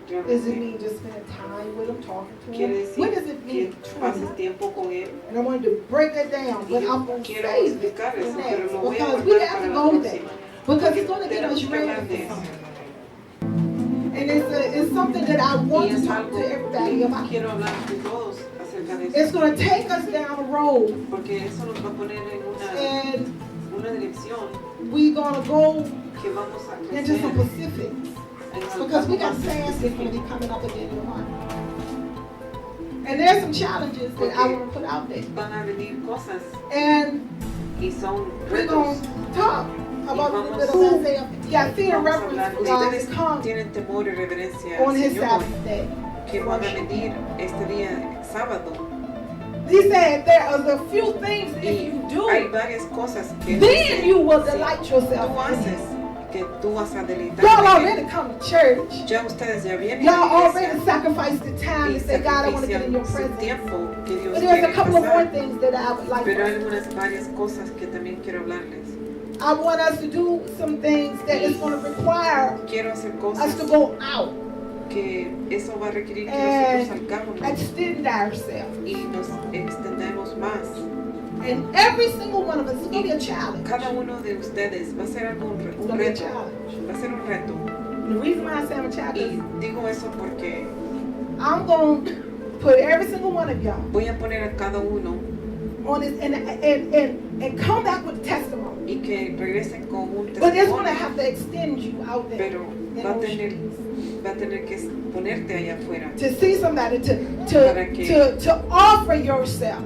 Does it Realmente. mean just spending time with Him, talking to Quiere Him? decir What does it que mean pases truly? tiempo con Él. And I wanted to break that down, but I'm going to Quiero save it explicar for eso, pero next lo voy a because we guardar have para to la go there. próxima. Because it's going to get us Tenemos que hablar ready de for eso. something. And it's something that I Y want to es talk algo to everybody que about. quiero hablar con todos acerca de It's eso. going to take us down a road, Porque eso nos va a poner en and una dirección we're going to go que vamos a into some crecer. specifics. En Because we algo got más fast that's going to be específico. coming up again in the month. And there's some challenges that I want to put out there. Van a venir cosas And y son we're going retos. to talk about a little bit of Isaiah. Yeah, fear and Vamos a reverence hablar. for God to Ustedes come tienen temor y reverencia on al His Señor Sabbath day. que van a venir este día sábado. He said there are a few things if Y you hay do, varias cosas que then you will si delight tú yourself in haces Him. que tú vas a deleitar. Y'all en Él. already come to church. Ya ustedes ya vienen Y'all a la already iglesia sacrificed the time y to say, God, I want to get in your sacrifician su presence. tiempo que Dios But there's a quiere couple of more pasar. things that I would like Pero hay for us. algunas varias cosas que también quiero hablarles. I want us to do some things that is going to require Quiero hacer us cosas to go out que eso va a requerir que and nosotros salgamos extend ourselves. y nos extendamos más. And every single one of us is going to be a challenge. Cada uno de ustedes va a ser algo, It's un going to be a reto, challenge. va a ser un reto. The reason why I say I'm a challenge Y is digo eso porque I'm going to put every single one of y'all voy a poner a cada uno on this and come back with testimony. y que regresen con un But it's going to testimonio, have to extend you out there pero in va a those tener, streets. va a tener que ponerte allá afuera. To see somebody, Para que- to offer yourself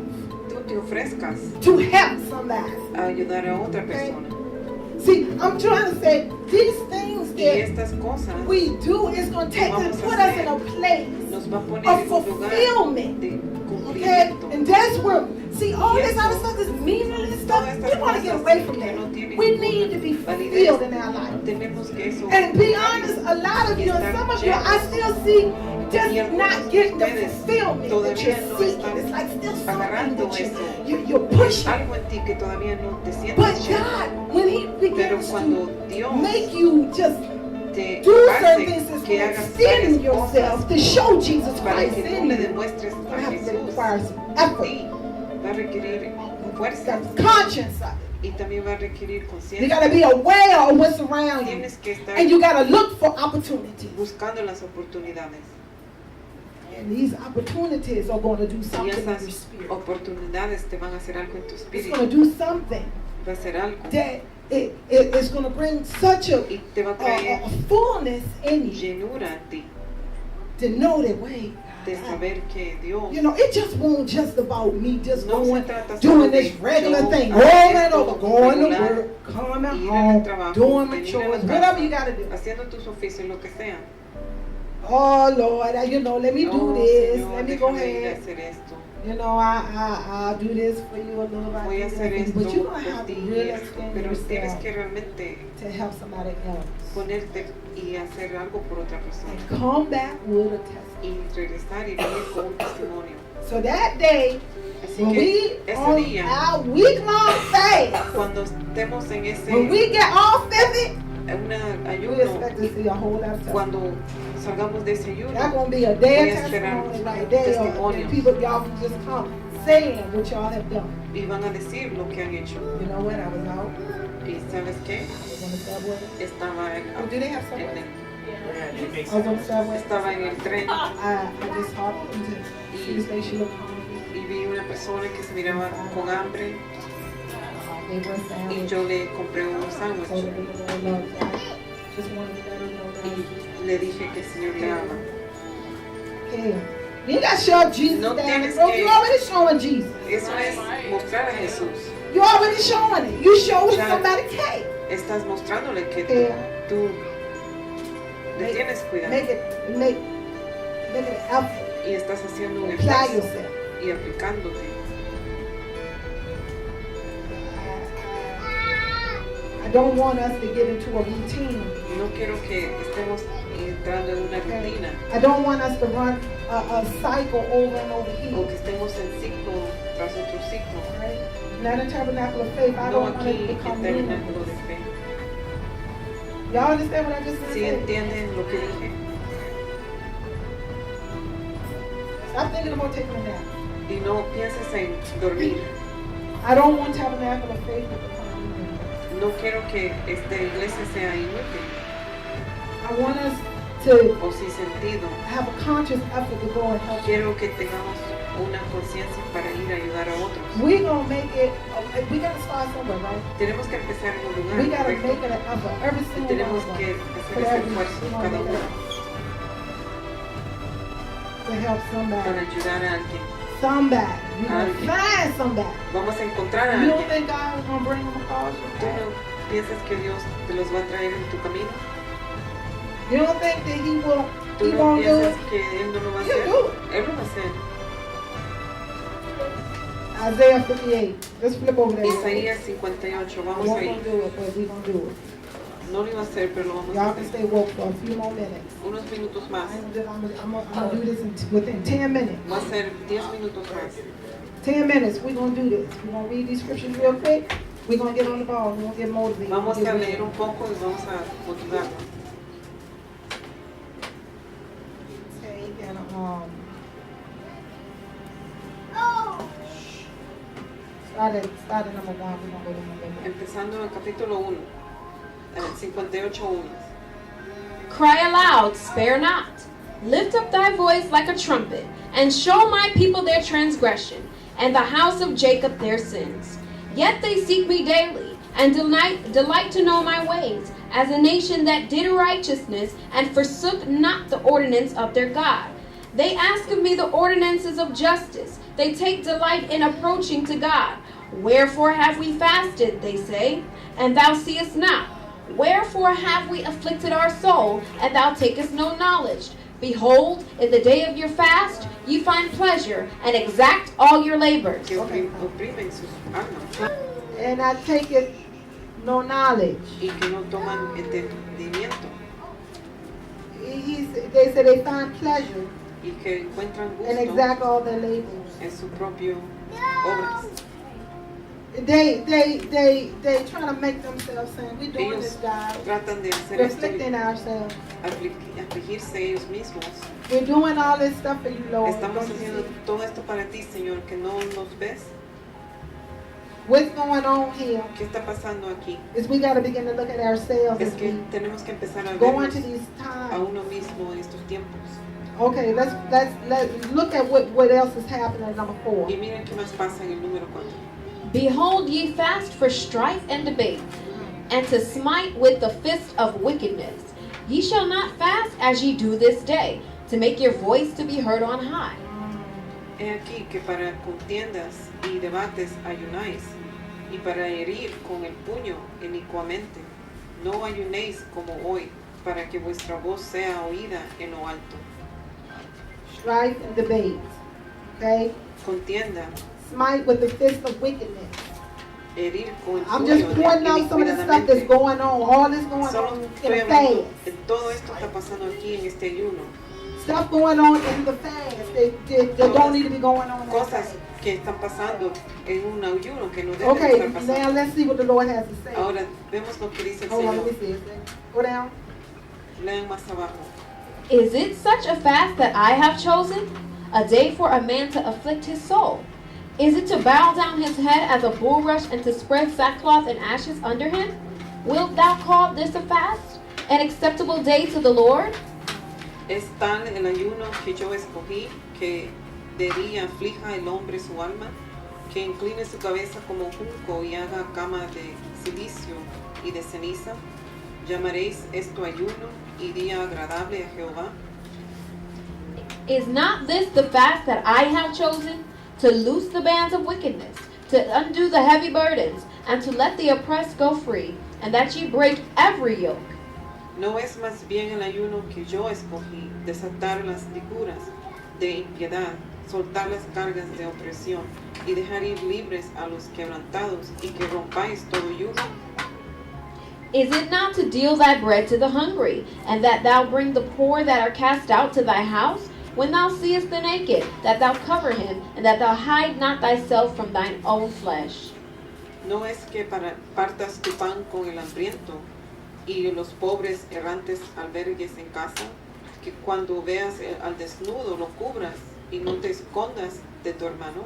Tú te ofrezcas to help somebody. a ayudar a otra persona. See, I'm trying to say these things Y that estas cosas we do is going to take us, Vamos a put us in hacer. a place nos va a poner of en un lugar fulfillment. de Okay? cumplimiento. And that's where, see, all Y this eso, other stuff is meaningless Todas stuff. estas We want to get cosas away from que that. no tienen We ninguna need to be validez. fulfilled in our life. Tenemos que eso. And be honest, a lot of you, and some of you, I still see just Y algunos not de getting the ustedes fulfillment that todavía you're no seeking. están It's like still something agarrando that eso. you're pushing. Algo en ti que todavía no te sientes But lleno. God, when He Pero begins cuando to Dios make you just te do certain hace things, it's que going to hagas extend varias yourself cosas to show Jesus para Christ que tú in le you. demuestres It's a going to have to Jesús require some en effort, ti, va a requerir fuerza some conscience of it. y también va a requerir You conciencia. got to be aware of what's around you. Tienes que estar And you got to look for opportunities. buscando las oportunidades. And these opportunities are going to do Y something in your esas spirit. oportunidades te van a hacer algo en tu It's espíritu. going to do something Va a hacer algo that it's going to bring such y te va a traer a fullness in you llenura a ti to know that, wait, de saber que Dios you know, it just won't just about me just no se going, trata solo doing de this regular yo thing, hacer over and esto over, going to regular, work, coming ir al home, trabajo, doing my venir a chores, la whatever casa, you got to do. haciendo tus oficios, lo que sea. Oh Lord, you know, let me do Oh, this, Señor, let me go déjame ir a ahead. hacer esto. You know, I'll do this for you a little bit. Voy a hacer esto But you're going to por have to ti, really extend pero tienes yourself que realmente to help somebody else. ponerte y hacer algo por otra persona And come back with a testimony. y regresar y venir con un testimonio. So that day, Así when que we ese on día, our week-long fast, cuando estemos en ese when we get off of it, una we ayuno, expect to see a whole lot of testimony. cuando salgamos de ese ayuno, That's going to be a day voy of a esperar testimony right there. testimonios. And people, y'all can just come saying what y'all have done. y van a decir lo que han hecho. You know what? I was out. ¿Y sabes qué? I was on the subway. Estaba Oh, do they have en subway? el, I was on the subway. estaba en el tren I just hopped into the station of home. y vi una persona que se miraba con hambre They were y saying, yo le compré un so sándwich that they would know that I just wanted to let her know that. y le dije que el Señor le ama. Okay. You ain't got to show Jesus No down the tienes road. que- You already showing Jesus. Eso es mostrar a Jesús. You already showing it. You showed Ya. somebody cake. Estás mostrándole que Yeah. tú le Make- tienes cuidado Make it an effort. y estás haciendo un Apply esfuerzo yourself. y aplicándote. I don't want us to get into a routine. No quiero que estemos entrando en una Okay? rutina I don't want us to run a cycle over and over o here. que estemos en ciclo tras otro ciclo. Right? Not in Tabernacle of Faith. I No don't want aquí it to en become Tabernáculo de meaningless. Fe. Y'all understand what I just ¿Sí said? entienden lo que dije? Stop thinking about taking a nap. Y no pienses en dormir. I don't want Tabernacle of Faith to become meaningless. No quiero que esta iglesia sea inútil I want us to o sin sentido. have a conscious effort to go and help. Quiero que tengamos una conciencia para ir a ayudar a otros. We're gonna make it. We gotta start somewhere, right? Tenemos que empezar en un lugar. We gotta ¿correcto? make it an effort. Every Y single tenemos one of que us hacer ese esfuerzo cada uno to help para somebody. ayudar a alguien. Somebody. We're gonna Alguien. find somebody. Vamos a encontrar a You don't alguien. think God is gonna bring them across your ¿Tú path? no piensas que Dios te los va a traer en tu camino? You don't think that He will? ¿Tú He no won't do piensas it? que Él no lo va a He'll hacer? do it. Él lo va a hacer. Isaiah 58. Let's flip over there. Isaías 58, I vamos won't ahí. gonna do it, but we're gonna do it. No lo iba a hacer, pero lo vamos a Y'all can hacer. stay woke for a few more minutes. Unos minutos más. I'm gonna do this within 10 minutes. Va a ser 10 minutos más. 10 minutes, we're going to do this. We're going to read these scriptures real quick. We're going to get on the ball. We're going to get motivated. Vamos Get a ready. leer un poco y vamos a motivarnos. Okay, and, start at number 1. We're going to go to number 1. Empezando en el capítulo 1, 58:1. Cry aloud, spare not. Lift up thy voice like a trumpet, and show my people their transgression, and the house of Jacob their sins. Yet they seek me daily, and delight to know my ways, as a nation that did righteousness, and forsook not the ordinance of their God. They ask of me the ordinances of justice. They take delight in approaching to God. Wherefore have we fasted, they say, and thou seest not? Wherefore have we afflicted our soul, and thou takest no knowledge? Behold, in the day of your fast, ye find pleasure, and exact all your labors. Que oprimen sus almas And I take it no knowledge. y que no toman entendimiento They say they find pleasure y que encuentran and gusto exact all their labors. en su propio obras. They trying to make themselves saying, we're doing this, Ellos God. tratan de hacer We're esto y afflicting ourselves. afligirse ellos mismos. We're doing all this stuff for you, Lord. Estamos Don't you haciendo see? todo esto para ti, Señor, que no nos ves. What's going on here ¿Qué está pasando aquí? is we got to begin to look at ourselves Es as que we tenemos que empezar a go vernos into these a times. uno mismo en estos tiempos. Okay, let's look at what else is happening at number 4. Y miren qué más pasa en el número 4. Behold, ye fast for strife and debate, and to smite with the fist of wickedness. Ye shall not fast as ye do this day, to make your voice to be heard on high. He aquí que para contiendas y debates ayunáis, y para herir con el puño inicuamente. No ayunéis como hoy, para que vuestra voz sea oída en lo alto. Strife and debate. Okay? Contienda, Smite with the fist of wickedness. herir con el I'm puño just pointing out some of the stuff that's inicuadamente. going on. All this going Solo on in estoy the hablando fast. de todo esto está pasando aquí en este ayuno. Stuff going on in the fast that don't need to be going on in the Cosas fast. que están pasando en un ayuno que no deben Okay, estar now pasando. let's see what the Lord has to say. Ahora vemos lo que dice el Hold on, let me Señor. see it. Go down. Lean más abajo. Is it such a fast that I have chosen? A day for a man to afflict his soul? Is it to bow down his head as a bulrush and to spread sackcloth and ashes under him? Wilt thou call this a fast? An acceptable day to the Lord? Es tal el ayuno que yo escogí, que de día aflija el hombre su alma, que incline su cabeza como junco y haga cama de silicio y de ceniza. ¿Llamaréis esto ayuno y día agradable a Jehová? Is not this the fast that I have chosen? To loose the bands of wickedness, to undo the heavy burdens, and to let the oppressed go free, and that ye break every yoke. ¿No es más bien el ayuno que yo escogí, desatar las ligaduras de impiedad, soltar las cargas de opresión y dejar ir libres a los quebrantados y que rompáis todo yugo? Is it not to deal thy bread to the hungry, and that thou bring the poor that are cast out to thy house? When thou seest the naked, that thou cover him, and that thou hide not thyself from thine own flesh. ¿No es que partas tu pan con el hambriento y los pobres errantes albergues en casa? Que cuando veas al desnudo lo cubras y no te escondas de tu hermano.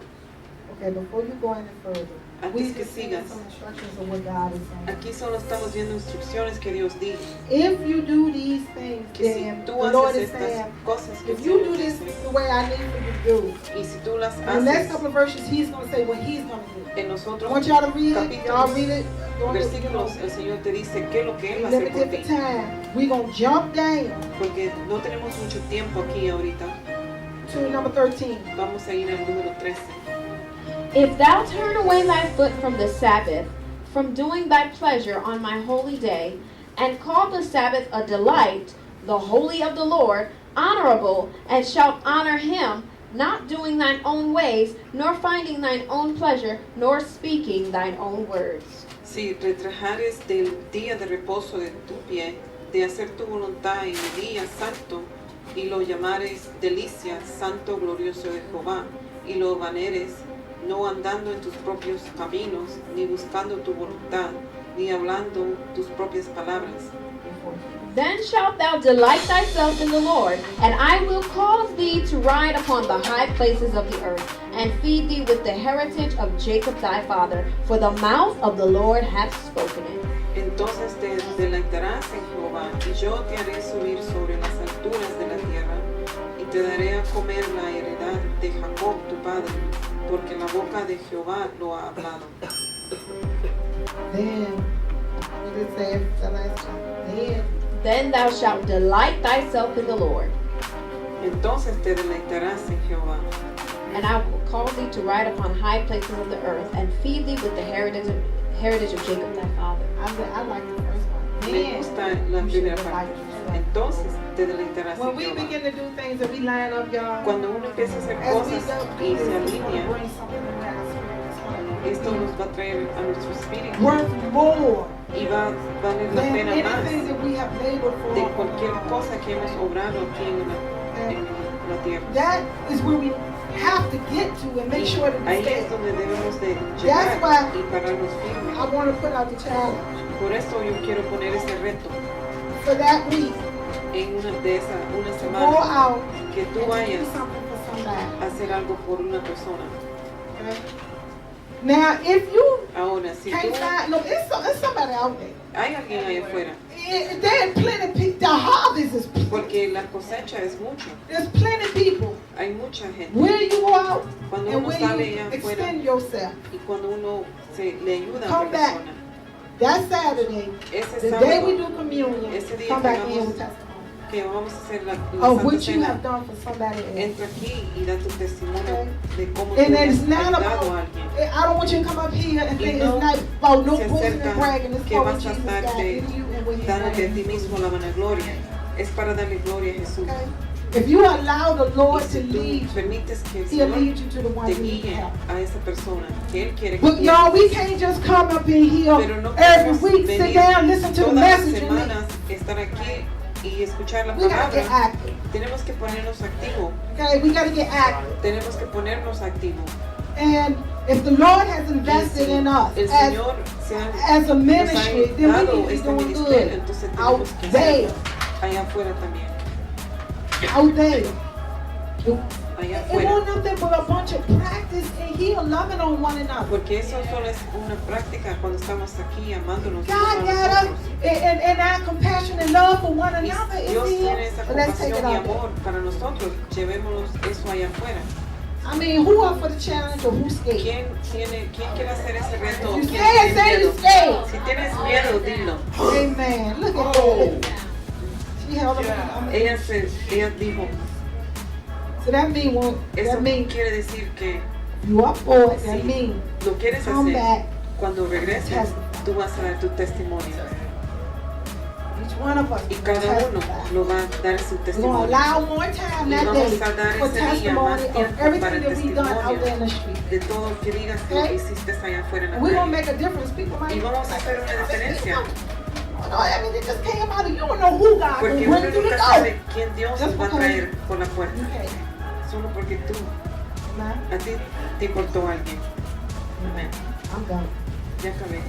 Okay, before you go any further, Antes que sigas, some instructions of what God is saying. aquí solo estamos viendo instrucciones que Dios dice. If you do these things, Que si then the tú Lord haces is estas saying, cosas que if you Dios do this dice, the way I need for you to do, y si tú las in the next haces, couple of verses, He's going to say what He's going to do. en I nosotros want y'all to read it. Y'all capítulos, read it. versículos, el Señor te dice qué es lo que Él va a Let hacer me por take ti. the time. We're going to jump down Porque no tenemos mucho tiempo aquí ahorita. to number 13. Vamos a ir al número 13. If thou turn away thy foot from the Sabbath, from doing thy pleasure on my holy day, and call the Sabbath a delight, the holy of the Lord, honorable, and shalt honor him, not doing thine own ways, nor finding thine own pleasure, nor speaking thine own words. Si retrajares del día de reposo de tu pie, de hacer tu voluntad en mi día santo, y lo llamares delicia, santo glorioso de Jehová, y lo vaneres, no andando en tus propios caminos, ni buscando tu voluntad, ni hablando tus propias palabras. Then shalt thou delight thyself in the Lord, and I will cause thee to ride upon the high places of the earth, and feed thee with the heritage of Jacob thy father, for the mouth of the Lord hath spoken it. Entonces te deleitarás en Jehová, y yo te haré subir sobre las alturas de la tierra, y te daré a comer la heredad de Jacob tu padre, porque la boca de Jehová lo ha hablado. Then, what did it say the last time? Then thou shalt delight thyself in the Lord, Entonces te deleitarás en Jehová, and I will cause thee to ride upon high places of the earth, and feed thee with the heritage of Jacob thy father. I like the first one. me Then, gusta la you should primera delight parte. yourself. Entonces te deleitarás When en we Jehová. begin to do things that we line up, y'all, Cuando uno empieza a hacer as we cosas go y through se this, it's alinea, going to bring something around our spirit. It's gonna esto be nos va a traer a nuestro espíritu worth more y va a valer la than pena más anything that we have labored for. de cualquier cosa que hemos obrado aquí en la tierra. That is where we have to get to and make sure that we Ahí stay. es donde debemos de That's llegar why y pararnos firmes. I want to put out the challenge Por eso yo quiero poner ese reto for that week. en una Go semana out que tú and do vayas something for somebody. a hacer algo por una persona. Okay? Now, if you Ahora, si can't tú find, no, it's somebody out there. hay alguien ahí afuera, There's plenty of people. The harvest is plenty. porque la cosecha es mucho, There's plenty of people. hay mucha gente. Where you go out Cuando and uno where sale you allá afuera extend yourself. y cuando uno le ayuda a Come otra back. persona, That Saturday, ese the day we sábado do communion, ese día come que back in vamos- with testimony que vamos a hacer la of Santa what you Cena, have done for somebody else. entra aquí y da tu testimonio Okay. de cómo And tú has it's not ayudado a about, alguien. I don't want you to come up here and Y think no it's not about no se boasting acerca and bragging. It's que for what vas a Jesus estar got de- in you and what He's Dándote a done ti in you. mismo la vanagloria. Es para darle gloria a Jesús. Okay? If you allow the Y Lord si to tú lead, permites que el He'll Señor lead you to the one te you need guíe help. a esa persona que Él quiere que But y'all, we guíes. can't just come up in here Pero no every podemos week, sit venir down, listen to the todas las message, and leave. semanas, estar aquí y escuchar la We gotta get palabra. active. Tenemos que ponernos activos. Okay, we gotta get active. Tenemos que ponernos activos. And if the Lord has Y invested si in us el as, Señor se ha, as a nos ministry, ha then we dado need to be este doing ministerio, good entonces out tenemos que there, hacerlo allá afuera también. out there. Allá It afuera. won't nothing but a bunch of practice in here, loving on one another. Porque eso solo es una práctica cuando estamos aquí amándonos God unos a got us, nosotros. and our compassion and love for one Y another is Dios tiene here. esa But let's take it compasión y out there. amor para nosotros. Llevémonos eso allá afuera. I mean, who up for the challenge or who's scared? ¿Quién quiere hacer ese reto? You ¿Quién scared, tiene say you miedo? scared. Si tienes miedo, dilo. Amen. Look at that. She held up. Ella dijo, So that mean what? eso That mean quiere decir que you up for it. That si mean lo quieres come hacer, back. cuando regreses, Testify. tú vas a dar tu testimonio. Each one of us Y will cada uno testify. lo va a dar su We're going to testimonio. allow more time Y that vamos day a dar for ese día más testimony of tiempo para everything el that we've done out there in the testimonio street. de todo lo que digas que lo que Okay? hiciste allá afuera en la And we're going to calle. make a difference. People might Y vamos a hacer una diferencia. know. I mean, it just came out of you. Don't know who God will Porque bring uno you to nunca go. sabe quién Dios Just va a because- traer por la puerta. Okay. Solo porque tú, Nah, a ti te importó alguien. Amén. I'm done. Ya acabé.